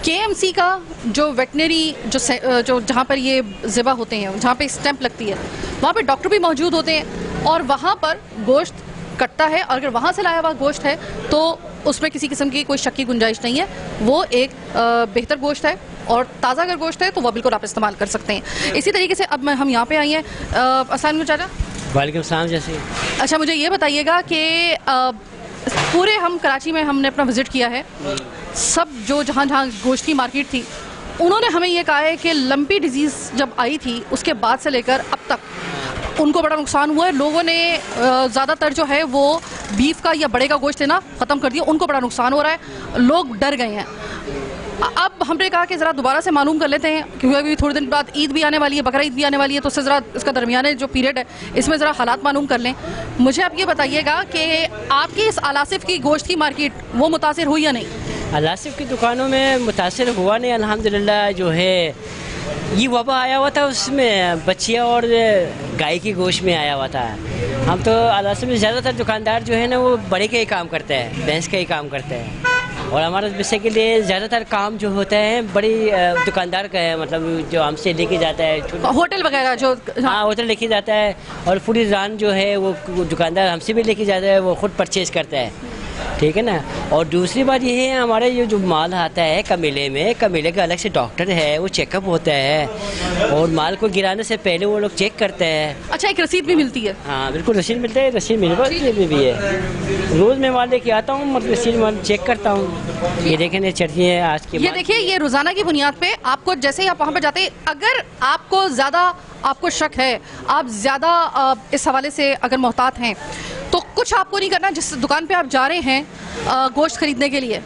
KMC का जो वेटनरी जो जहाँ पर ये ज़िबा होते हैं, जहाँ पे स्टैंप लगती है, वहाँ पे डॉक्टर भी मौजूद होते हैं और वहाँ पर गोश्त कटता है, और अगर वहाँ से लाया हुआ गोश्त है तो उसमें किसी किस्म की कोई शक की गुंजाइश नहीं है। वो एक बेहतर गोश्त है और ताज़ा अगर गोश्त है तो वह बिल्कुल आप इस्तेमाल कर सकते हैं। इसी तरीके से अब हम यहाँ पे आई हैं। अस्सलाम चाचा। वालेकुम सलाम। जैसे अच्छा, मुझे ये बताइएगा कि पूरे हम कराची में हमने अपना विज़िट किया है, सब जो जहाँ जहाँ गोश्त की मार्केट थी, उन्होंने हमें ये कहा है कि लंपी डिजीज़ जब आई थी उसके बाद से लेकर अब तक उनको बड़ा नुकसान हुआ है। लोगों ने ज़्यादातर जो है वो बीफ का या बड़े का गोश्त लेना ख़त्म कर दिया, उनको बड़ा नुकसान हो रहा है, लोग डर गए हैं। अब हमने कहा कि ज़रा दोबारा से मालूम कर लेते हैं, क्योंकि अभी थोड़े दिन बाद ईद भी आने वाली है, बकरा ईद भी आने वाली है, तो उससे ज़रा इसका दरमियाने जो पीरियड है इसमें ज़रा हालात मालूम कर लें। मुझे आप ये बताइएगा कि आपकी इस अल आसिफ की गोश्त की मार्केट वो मुतासिर हुई या नहीं? अल आसिफ की दुकानों में मुतासिर हुआ नहीं, अल्हम्दुलिल्लाह। जो है ये वबा आया हुआ था, उसमें बच्चियाँ और गाय की गोश्त में आया हुआ था। हम तो अल आसिफ में ज़्यादातर दुकानदार जो है ना वो बड़े का ही काम करते हैं, भैंस का ही काम करते हैं, और हमारे विषय के लिए ज़्यादातर काम जो होता है बड़ी दुकानदार का है, मतलब जो हमसे लेके जाता है, होटल वगैरह जो। हाँ, होटल लेके जाता है, और पूरी रान जो है वो दुकानदार हमसे भी लेके जाता है, वो खुद परचेज़ करता है, ठीक है ना। और दूसरी बात ये है, हमारे ये जो माल आता है कमेले में, कमेले का अलग से डॉक्टर है, वो चेकअप होता है, और माल को गिराने से पहले वो लोग चेक करते हैं। अच्छा, एक रसीद भी मिलती है? हाँ बिल्कुल, रसीद मिलता है, रसीद मेरे पास भी है। रोज़ मैं माल लेके आता हूँ, मतलब रसीद माल चेक करता हूँ। ये देखें चढ़ती है आज के, ये देखिए, ये रोज़ाना की बुनियाद पे आपको, जैसे ही आप वहाँ पर जाते हैं, अगर आपको ज़्यादा आपको शक है, आप ज़्यादा इस हवाले से अगर मोहतात हैं, तो कुछ आपको नहीं करना। जिस दुकान पे आप जा रहे हैं गोश्त खरीदने के लिए,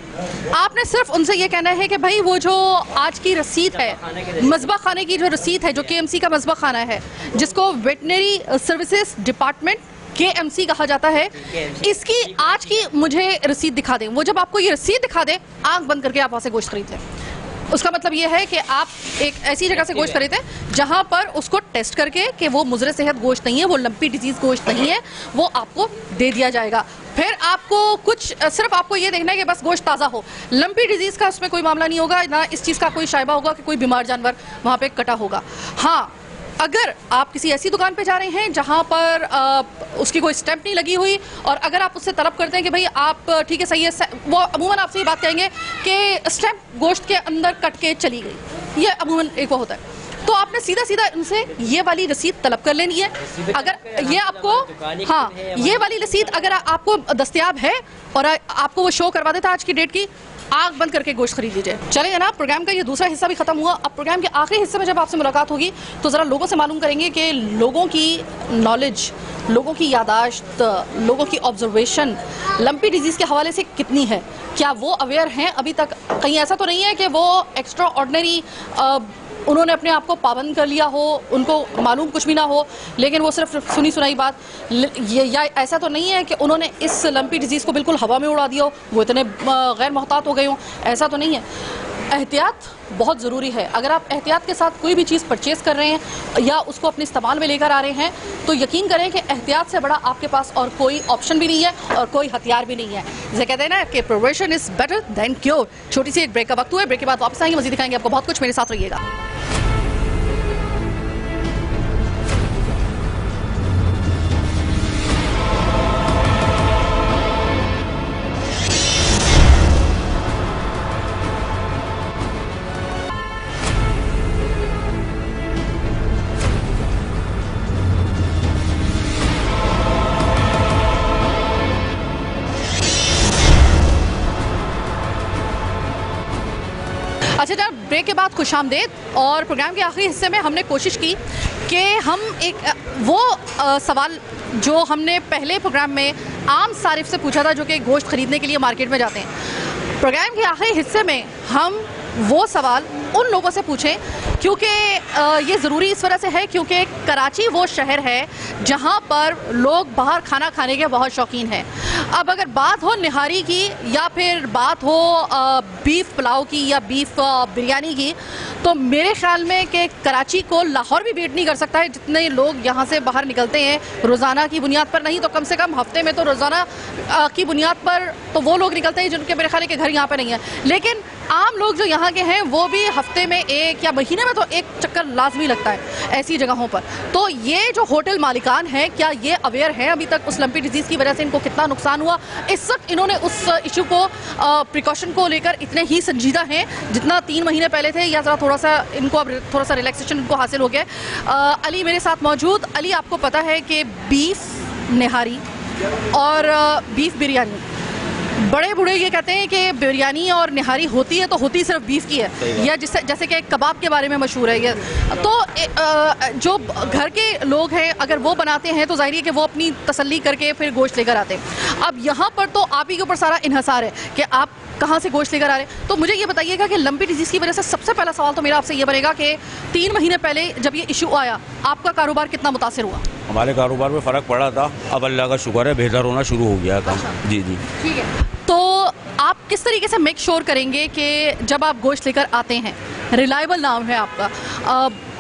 आपने सिर्फ उनसे ये कहना है कि भाई वो जो आज की रसीद है, मज़बा खाने की जो रसीद है, जो KMC का मज़बा खाना है, जिसको वेटनरी सर्विसेज डिपार्टमेंट KMC कहा जाता है, इसकी आज की मुझे रसीद दिखा दें। वो जब आपको ये रसीद दिखा दें, आंख बंद करके आप वहाँ से गोश्त खरीद लें। उसका मतलब ये है कि आप एक ऐसी जगह से गोश्त खरीदें जहाँ पर उसको टेस्ट करके कि वो मुज़र सेहत गोश्त नहीं है, वो लंपी डिजीज़ गोश्त नहीं है, वो आपको दे दिया जाएगा। फिर आपको कुछ सिर्फ आपको ये देखना है कि बस गोश्त ताज़ा हो। लंपी डिजीज़ का उसमें कोई मामला नहीं होगा, ना इस चीज़ का कोई शायबा होगा कि कोई बीमार जानवर वहाँ पे कटा होगा। हाँ, अगर आप किसी ऐसी दुकान पे जा रहे हैं जहाँ पर उसकी कोई स्टैंप नहीं लगी हुई, और अगर आप उससे तलब करते हैं कि भाई आप ठीक है सही है, वो अमूमन आपसे ये बात कहेंगे कि स्टैंप गोश्त के अंदर कट के चली गई, ये अमूमन एक वो होता है, तो आपने सीधा सीधा इनसे ये वाली रसीद तलब कर लेनी है। अगर ये आपको, हाँ, ये वाली रसीद अगर आपको दस्तयाब है और आपको वो शो करवा देता आज की डेट की, आग बंद करके गोश्त खरीद लीजिए। चले जनाब, प्रोग्राम का ये दूसरा हिस्सा भी खत्म हुआ। अब प्रोग्राम के आखिरी हिस्से में जब आपसे मुलाकात होगी तो ज़रा लोगों से मालूम करेंगे कि लोगों की नॉलेज, लोगों की यादाश्त, लोगों की ऑब्जर्वेशन लंपी डिजीज़ के हवाले से कितनी है, क्या वो अवेयर हैं अभी तक? कहीं ऐसा तो नहीं है कि वो एक्स्ट्रा ऑर्डिनरी उन्होंने अपने आप को पाबंद कर लिया हो, उनको मालूम कुछ भी ना हो, लेकिन वो सिर्फ सुनी सुनाई बात, या ऐसा तो नहीं है कि उन्होंने इस लंपी डिजीज़ को बिल्कुल हवा में उड़ा दिया हो, वो इतने गैर मोहतात हो गए हों, ऐसा तो नहीं है। एहतियात बहुत ज़रूरी है। अगर आप एहतियात के साथ कोई भी चीज़ परचेज़ कर रहे हैं या उसको अपने इस्तेमाल में लेकर आ रहे हैं, तो यकीन करें कि एहतियात से बड़ा आपके पास और कोई ऑप्शन भी नहीं है और कोई हथियार भी नहीं है। जैसे कहते हैं ना कि prevention is better than cure. छोटी सी एक ब्रेक का वक्त हुआ है, ब्रेक के बाद वापस आएंगे, मज़ीद दिखाएंगे आपको बहुत कुछ। मेरे साथ रहिएगा। अच्छा जनाब, ब्रेक के बाद खुशामदेद। और प्रोग्राम के आखिरी हिस्से में हमने कोशिश की कि हम एक वो सवाल जो हमने पहले प्रोग्राम में आम सारिफ से पूछा था, जो कि गोश्त ख़रीदने के लिए मार्केट में जाते हैं, प्रोग्राम के आखिरी हिस्से में हम वो सवाल उन लोगों से पूछें, क्योंकि ये ज़रूरी इस वजह से है क्योंकि कराची वो शहर है जहाँ पर लोग बाहर खाना खाने के बहुत शौकीन हैं। अब अगर बात हो निहारी की या फिर बात हो बीफ पुलाव की या बीफ बिरयानी की, तो मेरे ख्याल में कि कराची को लाहौर भी बीट नहीं कर सकता है। जितने लोग यहाँ से बाहर निकलते हैं रोज़ाना की बुनियाद पर, नहीं तो कम से कम हफ्ते में तो रोज़ाना की बुनियाद पर तो वो लोग निकलते हैं जिनके मेरे ख्याल के घर यहाँ पर नहीं है। लेकिन आम लोग जो यहाँ के हैं वो भी हफ्ते में एक या महीने में तो एक चक्कर लाजमी लगता है ऐसी जगहों पर। तो ये जो होटल मालिकान हैं, क्या ये अवेयर हैं अभी तक उस लंपी डिजीज़ की वजह से इनको कितना नुकसान हुआ? इस वक्त इन्होंने उस इशू को प्रिकॉशन को लेकर इतने ही संजीदा हैं जितना 3 महीने पहले थे, या ज़रा थोड़ा सा इनको अब थोड़ा सा रिलैक्सेशन इनको हासिल हो गया। अली मेरे साथ मौजूद। अली, आपको पता है कि बीफ निहारी और बीफ बिरयानी, बड़े बूढ़े ये कहते हैं कि बिरयानी और निहारी होती है तो होती सिर्फ बीफ की है, या जैसे कि कबाब के बारे में मशहूर है ये। तो जो घर के लोग हैं अगर वो बनाते हैं तो जाहिर है कि वो अपनी तसल्ली करके फिर गोश्त लेकर आते हैं। अब यहाँ पर तो आप ही के ऊपर सारा इन्हसार है कि आप कहाँ से गोश्त लेकर आ रहे हैं। तो मुझे ये बताइएगा कि लंपी डिजीज़ की वजह से सबसे पहला सवाल तो मेरा आपसे ये बनेगा कि 3 महीने पहले जब ये इशू आया, आपका कारोबार कितना मुतासिर हुआ? हमारे कारोबार में फ़र्क पड़ा था, अब अल्लाह का शुक्र है बेहतर होना शुरू हो गया काम। जी जी ठीक है। तो आप किस तरीके से मेक श्योर करेंगे कि जब आप गोश्त लेकर आते हैं, रिलायबल नाम है आपका,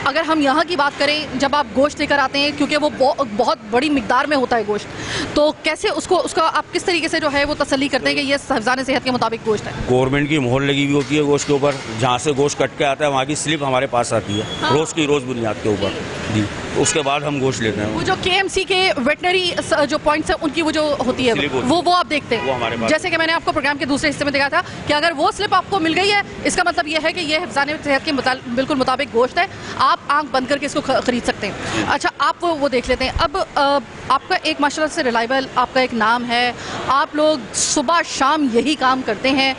अगर हम यहाँ की बात करें, जब आप गोश्त लेकर आते हैं क्योंकि वो बहुत बड़ी मिकदार में होता है गोश्त, तो कैसे उसका आप किस तरीके से जो है वो तसल्ली करते हैं कि ये हिफ़्ज़ान सेहत के मुताबिक गोश्त है? गवर्नमेंट की मोहर लगी हुई होती है गोश्त के ऊपर, जहाँ से गोश्त कट के आता है वहाँ की स्लिप हमारे पास आती है। हाँ। रोज़ की रोज़ बुनियाद के ऊपर जी, उसके बाद हम गोश्त लेते हैं। वो जो KMC के वेटनरी जो पॉइंट्स है उनकी वो जो होती है वो आप देखते हैं? वो हमारे पास। जैसे कि मैंने आपको प्रोग्राम के दूसरे हिस्से में देखा था कि अगर वो स्लिप आपको मिल गई है, इसका मतलब ये है कि ये हिफ़्ज़ान सेहत के बिल्कुल मुताबिक गोश्त है, आप आंख बंद करके इसको खरीद सकते हैं। अच्छा, आप वो देख लेते हैं। अब आपका एक माशाल्लाह से रिलायबल आपका एक नाम है, आप लोग सुबह शाम यही काम करते हैं,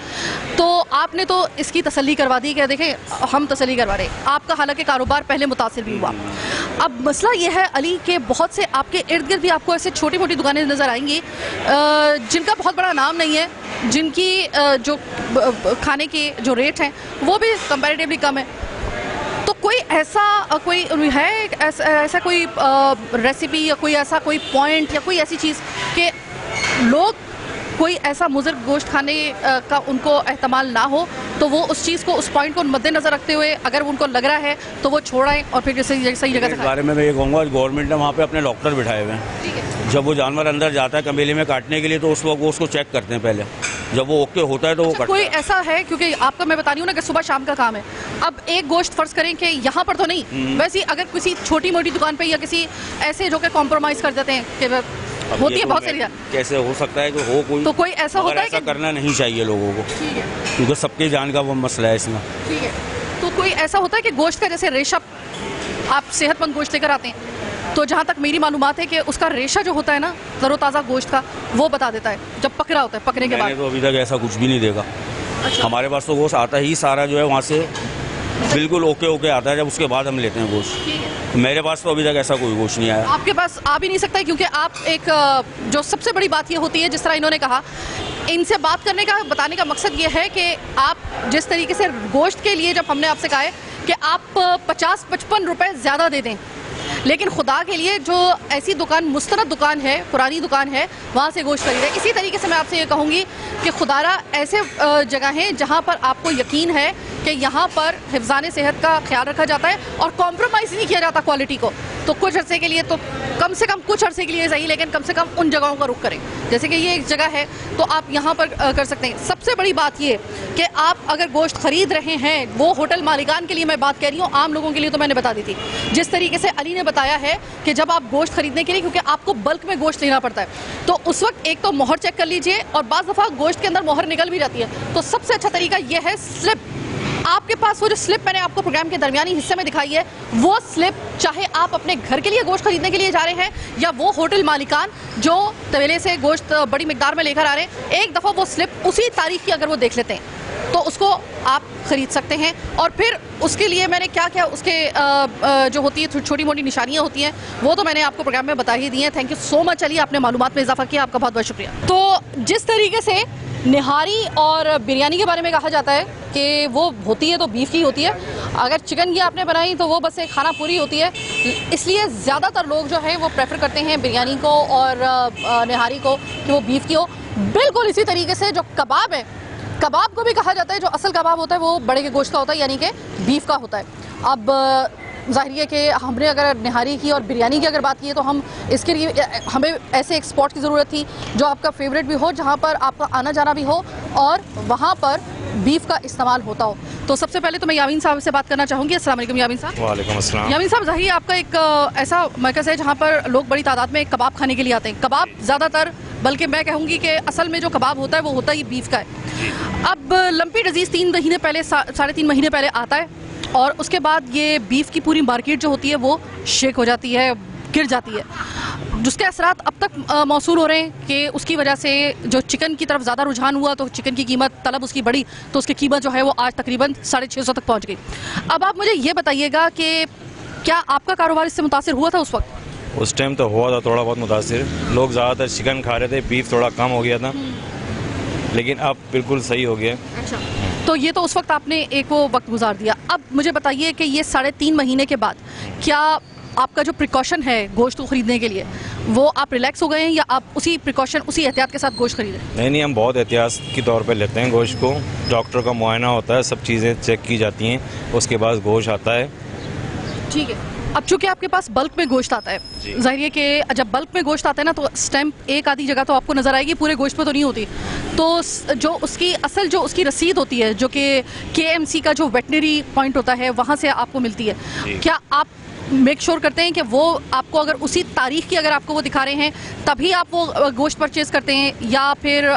तो आपने तो इसकी तसल्ली करवा दी कि देखें हम तसल्ली करवा रहे। आपका हालांकि कारोबार पहले मुतासिर भी हुआ। अब मसला ये है अली के बहुत से आपके इर्द गिर्द भी आपको ऐसे छोटी मोटी दुकानें नज़र आएंगी जिनका बहुत बड़ा नाम नहीं है, जिनकी जो खाने के जो रेट हैं वो भी कंपैरेटिवली कम है। तो कोई ऐसा कोई रेसिपी या कोई ऐसा कोई पॉइंट या कोई ऐसी चीज़ कि लोग कोई ऐसा मुज़र गोश्त खाने का उनको एहतमाल ना हो, तो वो उस चीज़ को, उस पॉइंट को मद्देनज़र रखते हुए अगर उनको लग रहा है तो वो छोड़ाएं और फिर सही जगह से इस बारे में मैं ये कहूँगा, गवर्नमेंट ने वहाँ पे अपने डॉक्टर बिठाए हुए हैं। जब वो जानवर अंदर जाता है कमेले में काटने के लिए तो उस वक्त वो उसको चेक करते हैं पहले, जब वो ओके होता है तो वो कटता है। कोई ऐसा है, क्योंकि आपका मैं बता रही हूँ ना कि सुबह शाम का काम है, अब एक गोश्त फ़र्ज़ करें कि यहाँ पर तो नहीं, वैसे अगर किसी छोटी मोटी दुकान पर या किसी ऐसे जो कि कॉम्प्रोमाइज़ कर देते हैं कि होती है बहुत सारी, कैसे हो सकता है कि हो कोई, तो कोई ऐसा होता है ऐसा करना नहीं चाहिए लोगों को, क्योंकि सबके जान का वो मसला है इसमें। ठीक है। तो कोई ऐसा होता है कि गोश्त का जैसे रेशा, आप सेहतमंद गोश्त लेकर आते हैं तो जहाँ तक मेरी मालूमात है कि उसका रेशा जो होता है ना तरोताज़ा गोश्त का, वो बता देता है जब पक रहा होता है, पकने के बाद। तो अभी तक ऐसा कुछ भी नहीं देखा। अच्छा। हमारे पास तो गोश्त आता ही सारा जो है वहाँ से बिल्कुल ओके आता है, जब उसके बाद हम लेते हैं गोश्त। मेरे पास तो अभी तक ऐसा कोई गोश्त नहीं आया। आपके पास आ भी नहीं सकता है, क्योंकि आप एक जो सबसे बड़ी बात ये होती है, जिस तरह इन्होंने कहा, इनसे बात करने का, बताने का मकसद ये है कि आप जिस तरीके से गोश्त के लिए, जब हमने आपसे कहा है कि आप 50-55 रुपए ज़्यादा दे दें, लेकिन खुदा के लिए जो ऐसी दुकान, मुस्तनद दुकान है, पुरानी दुकान है, वहाँ से गोश्त खरीदें। इसी तरीके से मैं आपसे ये कहूँगी कि खुदारा ऐसे जगह हैं जहाँ पर आपको यकीन है कि यहाँ पर हिफ्ज़ान सेहत का ख्याल रखा जाता है और कॉम्प्रोमाइज़ नहीं किया जाता क्वालिटी को। तो कुछ अरसे के लिए, तो कम से कम कुछ अरसे के लिए सही, लेकिन कम से कम उन जगहों का रुख करें। जैसे कि ये एक जगह है तो आप यहाँ पर कर सकते हैं। सबसे बड़ी बात ये कि आप अगर गोश्त खरीद रहे हैं, वो होटल मालिकान के लिए मैं बात कह रही हूँ, आम लोगों के लिए तो मैंने बता दी थी। जिस तरीके से अली ने बताया है कि जब आप गोश्त खरीदने के लिए, क्योंकि आपको बल्क में गोश्त लेना पड़ता है, तो उस वक्त एक तो मोहर चेक कर लीजिए, और बाज़ दफ़ा गोश्त के अंदर मोहर निकल भी जाती है। तो सबसे अच्छा तरीका यह है स्लिप। आपके पास वो जो स्लिप मैंने आपको प्रोग्राम के दरमियानी हिस्से में दिखाई है, वो स्लिप, चाहे आप अपने घर के लिए गोश्त खरीदने के लिए जा रहे हैं या वो होटल मालिकान जो तवेले से गोश्त बड़ी मिकदार में लेकर आ रहे हैं, एक दफ़ा वो स्लिप उसी तारीख की अगर वो देख लेते हैं तो उसको आप ख़रीद सकते हैं। और फिर उसके लिए मैंने क्या क्या उसके जो होती है छोटी मोटी निशानियाँ होती हैं, वो तो मैंने आपको प्रोग्राम में बता ही दी हैं। Thank you so much Ali, आपने मालूमात में इजाफा किया, आपका बहुत बहुत शुक्रिया। तो जिस तरीके से निहारी और बिरयानी के बारे में कहा जाता है कि वो होती है तो बीफ की होती है, अगर चिकन की आपने बनाई तो वो बस एक खाना पूरी होती है, इसलिए ज़्यादातर लोग जो है वो प्रेफर करते हैं बिरयानी को और निहारी को कि वो बीफ की हो। बिल्कुल इसी तरीके से जो कबाब है, कबाब को भी कहा जाता है, जो असल कबाब होता है वो बड़े के गोश्त का होता है, यानी कि बीफ का होता है। अब ज़ाहिर है कि हमने अगर निहारी की और बिरयानी की अगर बात की है तो हम इसके लिए हमें ऐसे एक स्पॉट की ज़रूरत थी जो आपका फेवरेट भी हो, जहाँ पर आपका आना जाना भी हो और वहाँ पर बीफ का इस्तेमाल होता हो। तो सबसे पहले तो मैं यामीन साहब से बात करना चाहूँगी। अस्सलाम वालेकुम यामीन साहब। वालेकुम अस्सलाम। यामीन साहब, ज़ाहिर आपका एक ऐसा मरकज़ है जहाँ पर लोग बड़ी तादाद में कबाब खाने के लिए आते हैं। कबाब ज़्यादातर, बल्कि मैं कहूँगी कि असल में जो कबाब होता है वो होता ही बीफ का है। अब लंपी डिजीज़ 3 महीने पहले, 3.5 महीने पहले आता है और उसके बाद ये बीफ की पूरी मार्केट जो होती है वो शेक हो जाती है, गिर जाती है, जिसके असरात अब तक मौसूल हो रहे हैं कि उसकी वजह से जो चिकन की तरफ ज़्यादा रुझान हुआ तो चिकन की कीमत, तलब उसकी बढ़ी, तो उसकी कीमत जो है वो आज तकरीबन 650 तक पहुंच गई। अब आप मुझे ये बताइएगा कि क्या आपका कारोबार इससे मुतासिर हुआ था उस वक्त? उस टाइम तो हुआ था थोड़ा बहुत मुतासिर, लोग ज़्यादातर चिकन खा रहे थे, बीफ थोड़ा कम हो गया था, लेकिन अब बिल्कुल सही हो गया। अच्छा, तो ये तो उस वक्त आपने एक वो वक्त गुजार दिया। अब मुझे बताइए कि ये 3.5 महीने के बाद क्या आपका जो प्रिकॉशन है गोश्त को ख़रीदने के लिए, वो आप रिलैक्स हो गए हैं या आप उसी प्रिकॉशन, उसी एहतियात के साथ गोश्त खरीदें? नहीं, हम बहुत एहतियात के तौर पे लेते हैं गोश्त को। डॉक्टर का मुआयना होता है, सब चीज़ें चेक की जाती हैं, उसके बाद गोश्त आता है। ठीक है। अब चूंकि आपके पास बल्क में गोश्त आता है, जाहिर है कि जब बल्क में गोश्त आता है ना तो स्टैंप एक आधी जगह तो आपको नज़र आएगी, पूरे गोश्त पे तो नहीं होती। तो जो उसकी असल जो उसकी रसीद होती है, जो कि KMC का जो वेटनरी पॉइंट होता है, वहाँ से आपको मिलती है। क्या आप मेक श्योर करते हैं कि वो आपको अगर उसी तारीख की अगर आपको वो दिखा रहे हैं तभी आप वो गोश्त परचेज करते हैं, या फिर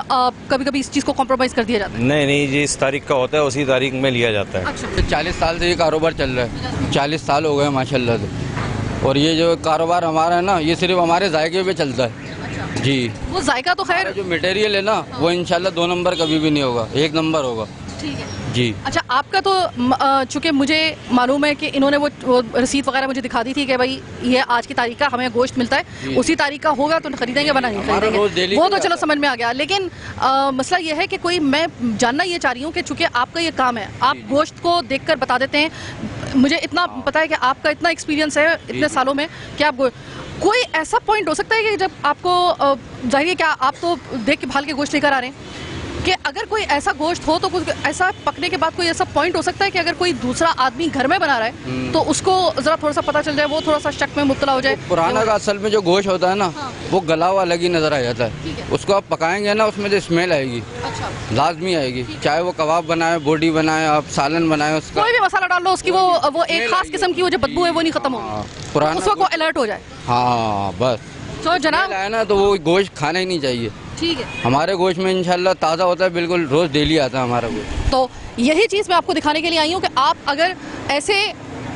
कभी कभी इस चीज़ को कॉम्प्रोमाइज़ कर दिया जाता है? नहीं, जिस तारीख का होता है उसी तारीख में लिया जाता है। अच्छा। 40 साल से ये कारोबार चल रहा है, 40 साल हो गए माशाल्लाह से। और ये जो कारोबार हमारा है ना, ये सिर्फ हमारे जायके पे चलता है जी। वो जायका तो खैर, जो मटेरियल है ना वो इंशाल्लाह 2 नंबर कभी भी नहीं होगा, 1 नंबर होगा। ठीक है जी। अच्छा, आपका तो चूँकि मुझे मालूम है कि इन्होंने वो रसीद वगैरह मुझे दिखा दी थी कि भाई ये आज की तारीख का हमें गोश्त मिलता है, उसी तारीख का होगा तो खरीदेंगे, बना नहीं खरीदेंगे, वो तो चलो समझ में आ गया। लेकिन मसला ये है कि कोई, मैं जानना ये चाह रही हूँ कि चूँकि आपका ये काम है, आप गोश्त को देखकर बता देते हैं। मुझे इतना पता है कि आपका इतना एक्सपीरियंस है इतने सालों में कि आप कोई ऐसा पॉइंट हो सकता है कि जब आपको जाहिर है क्या आप तो देख के भाल के गोश्त लेकर आ रहे हैं, कि अगर कोई ऐसा गोश्त हो तो कुछ ऐसा पकने के बाद कोई ऐसा पॉइंट हो सकता है कि अगर कोई दूसरा आदमी घर में बना रहा है तो उसको जरा थोड़ा सा पता चल जाए, वो थोड़ा सा शक में मुब्तला हो जाए? तो पुराना का असल में जो गोश्त होता है ना, वो गला हुआ अलग ही नजर आ जाता है। उसको आप पकाएंगे ना, उसमें जो स्मेल आएगी लाजमी आएगी, चाहे वो कबाब बनाए, बोटी बनाए, आप सालन बनाए, उसका कोई भी मसाला डाल लो, उसकी वो एक खास किस्म की वो जो बदबू है वो नहीं खत्म होगी, पुराना उसको अलर्ट हो जाए। हाँ बस, तो जनाब है ना, तो वो गोश्त खाना ही नहीं चाहिए। ठीक है, हमारे गोश्त में इंशाल्लाह ताज़ा होता है, बिल्कुल रोज़ डेली आता है हमारा गोश्त। तो यही चीज़ मैं आपको दिखाने के लिए आई हूँ कि आप अगर ऐसे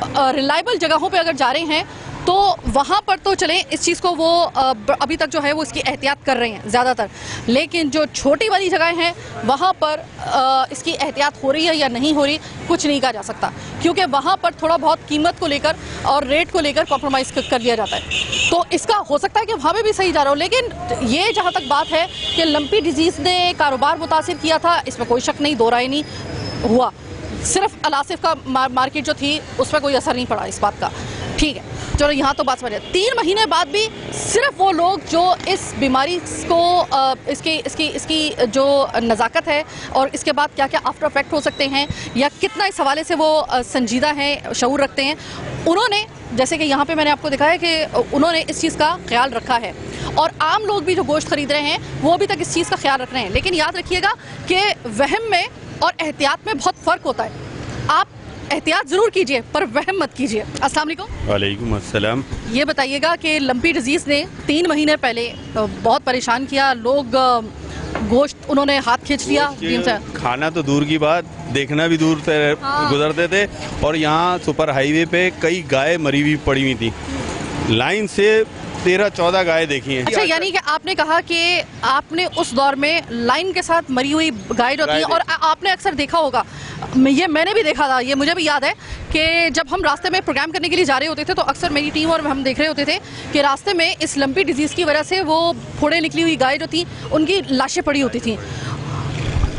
रिलायबल जगहों पे अगर जा रहे हैं तो वहाँ पर तो चलें, इस चीज़ को वो अभी तक जो है वो इसकी एहतियात कर रहे हैं ज़्यादातर, लेकिन जो छोटी वाली जगह हैं वहाँ पर इसकी एहतियात हो रही है या नहीं हो रही कुछ नहीं कहा जा सकता, क्योंकि वहाँ पर थोड़ा बहुत कीमत को लेकर और रेट को लेकर कॉम्प्रोमाइज़ कर दिया जाता है। तो इसका हो सकता है कि वहाँ पे भी सही जा रहा हो, लेकिन ये जहाँ तक बात है कि लंपी डिजीज़ ने कारोबार मुतासिर किया था, इसमें कोई शक नहीं, दो राय नहीं हुआ। सिर्फ अलासिफ का मार्केट जो थी उस पर कोई असर नहीं पड़ा इस बात का, ठीक है, चलो यहाँ तो बात समझ। 3 महीने बाद भी सिर्फ वो लोग जो इस बीमारी को इसकी जो नज़ाकत है और इसके बाद क्या क्या आफ्टर इफेक्ट हो सकते हैं या कितना इस हवाले से वो संजीदा हैं, शऊर रखते हैं, उन्होंने, जैसे कि यहाँ पे मैंने आपको दिखाया कि उन्होंने इस चीज़ का ख्याल रखा है। और आम लोग भी जो गोश्त खरीद रहे हैं वो अभी तक इस चीज़ का ख्याल रख रहे हैं। लेकिन याद रखिएगा कि वहम में और एहतियात में बहुत फ़र्क होता है। आप एहतियात ज़रूर कीजिए पर वहम मत कीजिए। अस्सलाम वालेकुम। वालेकुम अस्सलाम। ये बताइएगा कि लंपी डिजीज़ ने 3 महीने पहले बहुत परेशान किया, लोग गोश्त उन्होंने हाथ खींच लिया, खाना तो दूर की बात, देखना भी दूर से गुजरते थे। और यहाँ सुपर हाईवे पे कई गाय मरी हुई पड़ी हुई थी, लाइन से 13-14 गाय देखी हैं। अच्छा, यानी कि आपने कहा कि आपने उस दौर में लाइन के साथ मरी हुई गाय जो थी, और आपने अक्सर देखा होगा, ये मैंने भी देखा था, ये मुझे भी याद है कि जब हम रास्ते में प्रोग्राम करने के लिए जा रहे होते थे तो अक्सर मेरी टीम और हम देख रहे होते थे कि रास्ते में इस लंपी डिजीज़ की वजह से वो फोड़े निकली हुई गाय जो थी उनकी लाशें पड़ी होती थी।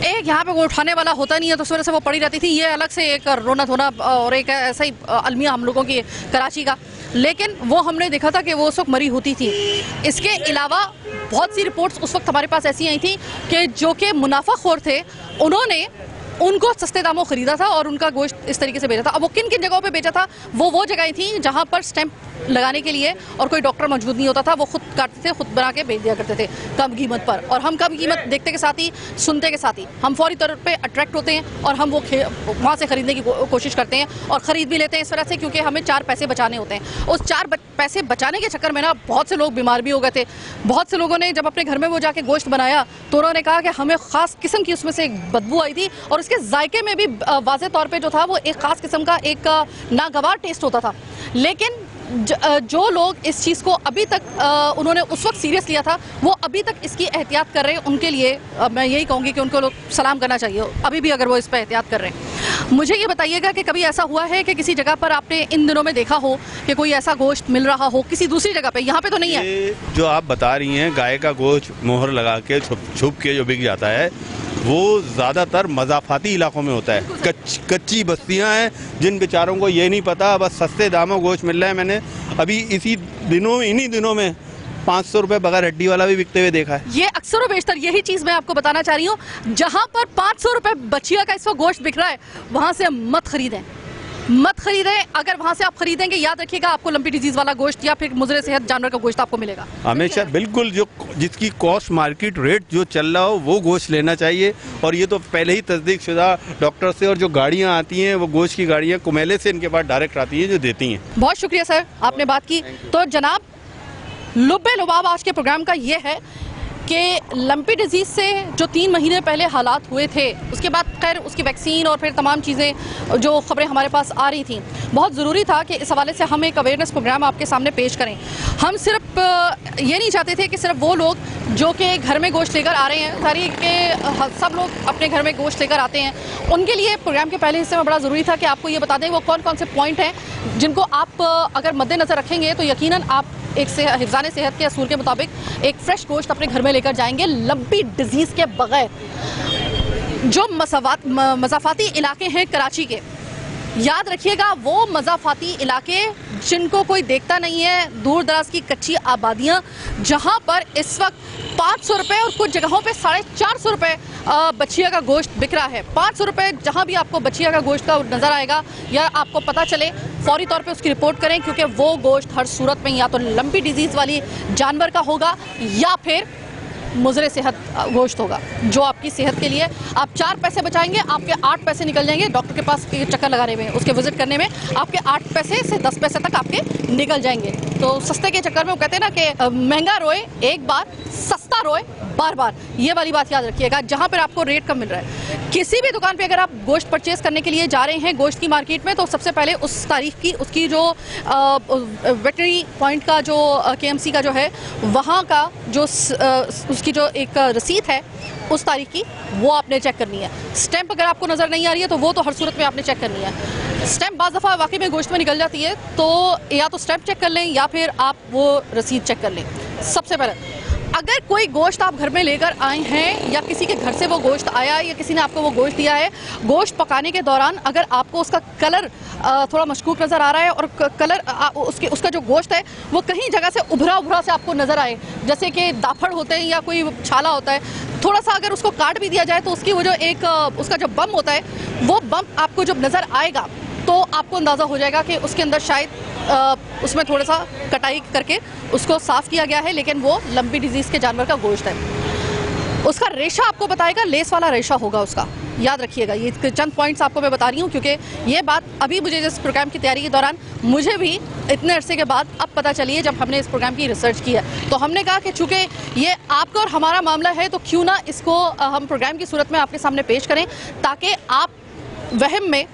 एक यहाँ पे वो उठाने वाला होता नहीं है तो उस वजह से वो पड़ी रहती थी। ये अलग से एक रोना धोना और एक ऐसा ही अलमिया हम लोगों की कराची का, लेकिन वो हमने देखा था कि वो उस वक्त मरी होती थी। इसके अलावा बहुत सी रिपोर्ट्स उस वक्त हमारे पास ऐसी आई थी कि जो कि मुनाफाखोर थे उन्होंने उनको सस्ते दामों खरीदा था और उनका गोश्त इस तरीके से बेचा था। अब वो किन किन जगहों पे बेचा था, वो जगहें थी जहाँ पर स्टैंप लगाने के लिए और कोई डॉक्टर मौजूद नहीं होता था, वो खुद काटते थे, खुद बना के बेच दिया करते थे कम कीमत पर। और हम कम कीमत देखते के साथ ही, सुनते के साथ ही हम फौरी तौर पे अट्रैक्ट होते हैं और हम वो वहाँ से ख़रीदने की कोशिश करते हैं और ख़रीद भी लेते हैं इस वजह से, क्योंकि हमें 4 पैसे बचाने होते हैं। उस 4 पैसे बचाने के चक्कर में ना बहुत से लोग बीमार भी हो गए थे। बहुत से लोगों ने जब अपने घर में वो जाके गोश्त बनाया तो उन्होंने कहा कि हमें ख़ास किस्म की उसमें से एक बदबू आई थी और उसके जायके में भी वाज़े तौर पे जो था वो एक ख़ास किस्म का एक नागवार टेस्ट होता था। लेकिन जो लोग इस चीज़ को अभी तक उन्होंने उस वक्त सीरियस लिया था वो अभी तक इसकी एहतियात कर रहे हैं, उनके लिए मैं यही कहूँगी कि उनको लोग सलाम करना चाहिए अभी भी अगर वो इस पर एहतियात कर रहे हैं। मुझे ये बताइएगा कि कभी ऐसा हुआ है कि किसी जगह पर आपने इन दिनों में देखा हो कि कोई ऐसा गोश्त मिल रहा हो किसी दूसरी जगह पे, यहाँ पे तो नहीं है? जो आप बता रही हैं गाय का गोश्त मोहर लगा के छुप के जो बिक जाता है वो ज़्यादातर मज़ाफ़ाती इलाकों में होता है। कच्ची बस्तियां हैं जिन बेचारों को ये नहीं पता, बस सस्ते दामों गोश्त मिल रहा है। मैंने अभी इन्हीं दिनों में 500 रुपये बगैर हड्डी वाला भी बिकते हुए देखा है। ये अक्सर व बेशतर यही चीज़ मैं आपको बताना चाह रही हूँ, जहाँ पर 500 रुपये बछिया का इस वक्त गोश्त बिक रहा है वहाँ से मत खरीदें। अगर वहाँ से आप खरीदेंगे याद रखिएगा आपको लंपी डिजीज़ वाला गोश्त या फिर मुजरे सेहत जानवर का गोश्त आपको मिलेगा हमेशा। बिल्कुल, जो जिसकी कॉस्ट मार्केट रेट जो चल रहा हो वो गोश्त लेना चाहिए। और ये तो पहले ही तस्दीक शुदा डॉक्टर से, और जो गाड़ियाँ आती हैं वो गोश्त की गाड़ियाँ कुमेले से इनके पास डायरेक्ट आती हैं जो देती हैं। बहुत शुक्रिया सर, आपने बात की। तो जनाब, लुब्बे लुबाब आज के प्रोग्राम का ये है कि लंपी डिजीज़ से जो 3 महीने पहले हालात हुए थे उसके बाद खैर उसकी वैक्सीन और फिर तमाम चीज़ें जो ख़बरें हमारे पास आ रही थी, बहुत ज़रूरी था कि इस हवाले से हम एक अवेयरनेस प्रोग्राम आपके सामने पेश करें। हम सिर्फ ये नहीं चाहते थे कि सिर्फ वो लोग जो कि घर में गोश्त लेकर आ रहे हैं, सारी के सब लोग अपने घर में गोश्त लेकर आते हैं, उनके लिए प्रोग्राम के पहले हिस्से में बड़ा ज़रूरी था कि आपको ये बता दें वो कौन कौन से पॉइंट हैं जिनको आप अगर मद्देनज़र रखेंगे तो यकीनन आप एक हिफ्ज़ाने सेहत के असूल के मुताबिक एक फ्रेश गोश्त अपने घर में लेकर जाएंगे लंपी डिजीज़ के बगैर। जो मज़ाफ़ाती इलाके हैं कराची के, याद रखिएगा वो मज़ाफ़ाती इलाके जिनको कोई देखता नहीं है, दूर दराज की कच्ची आबादियाँ जहाँ पर इस वक्त 500 रुपये और कुछ जगहों पे 450 रुपये बछिया का गोश्त बिक रहा है। 500 रुपये जहाँ भी आपको बछिया का गोश्त का नज़र आएगा या आपको पता चले फौरी तौर पे उसकी रिपोर्ट करें, क्योंकि वो गोश्त हर सूरत में या तो लंपी डिजीज़ वाली जानवर का होगा या फिर मुजरे सेहत गोश्त होगा जो आपकी सेहत के लिए आप 4 पैसे बचाएंगे, आपके 8 पैसे निकल जाएंगे डॉक्टर के पास चक्कर लगाने में, उसके विजिट करने में आपके 8 पैसे से 10 पैसे तक आपके निकल जाएंगे। तो सस्ते के चक्कर में वो कहते हैं ना कि महंगा रोए एक बार, सस्ता रोए बार बार। ये वाली बात याद रखिएगा। जहाँ पर आपको रेट कम मिल रहा है, किसी भी दुकान पे अगर आप गोश्त परचेज करने के लिए जा रहे हैं गोश्त की मार्केट में, तो सबसे पहले उस तारीख की उसकी जो वेटनरी पॉइंट का जो KMC का जो है वहाँ का जो उसकी जो एक रसीद है उस तारीख की वो आपने चेक करनी है। स्टैंप अगर आपको नज़र नहीं आ रही है तो वो तो हर सूरत में आपने चेक करनी है। स्टैंप बाज़ दफ़ा वाकई में गोश्त में निकल जाती है, तो या तो स्टैंप चेक कर लें या फिर आप वो रसीद चेक कर लें। सबसे पहले अगर कोई गोश्त आप घर में लेकर आए हैं या किसी के घर से वो गोश्त आया है या किसी ने आपको वो गोश्त दिया है, गोश्त पकाने के दौरान अगर आपको उसका कलर थोड़ा मशकूक नज़र आ रहा है और कलर उसका जो गोश्त है वो कहीं जगह से उभरा से आपको नज़र आए, जैसे कि दाफड़ होते हैं या कोई छाला होता है, थोड़ा सा अगर उसको काट भी दिया जाए तो उसकी वो जो एक उसका जो बम होता है वो बम आपको जब नज़र आएगा तो आपको अंदाज़ा हो जाएगा कि उसके अंदर शायद उसमें थोड़ा सा कटाई करके उसको साफ़ किया गया है, लेकिन वो लंबी डिजीज़ के जानवर का गोश्त है। उसका रेशा आपको बताएगा, लेस वाला रेशा होगा उसका, याद रखिएगा। ये चंद पॉइंट्स आपको मैं बता रही हूँ क्योंकि ये बात अभी मुझे इस प्रोग्राम की तैयारी के दौरान मुझे भी इतने अरसे के बाद अब पता चली है जब हमने इस प्रोग्राम की रिसर्च की है। तो हमने कहा कि चूँकि ये आपका और हमारा मामला है तो क्यों ना इसको हम प्रोग्राम की सूरत में आपके सामने पेश करें ताकि आप वहम में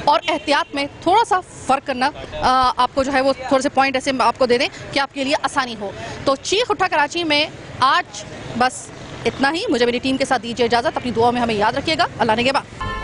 और एहतियात में थोड़ा सा फ़र्क करना आपको जो है वो थोड़े से पॉइंट ऐसे आपको दे दें कि आपके लिए आसानी हो। तो चीख उठा कराची में आज बस इतना ही। मुझे मेरी टीम के साथ दीजिए इजाज़त। अपनी दुआ में हमें याद रखिएगा। अल्लाह ने के बाद।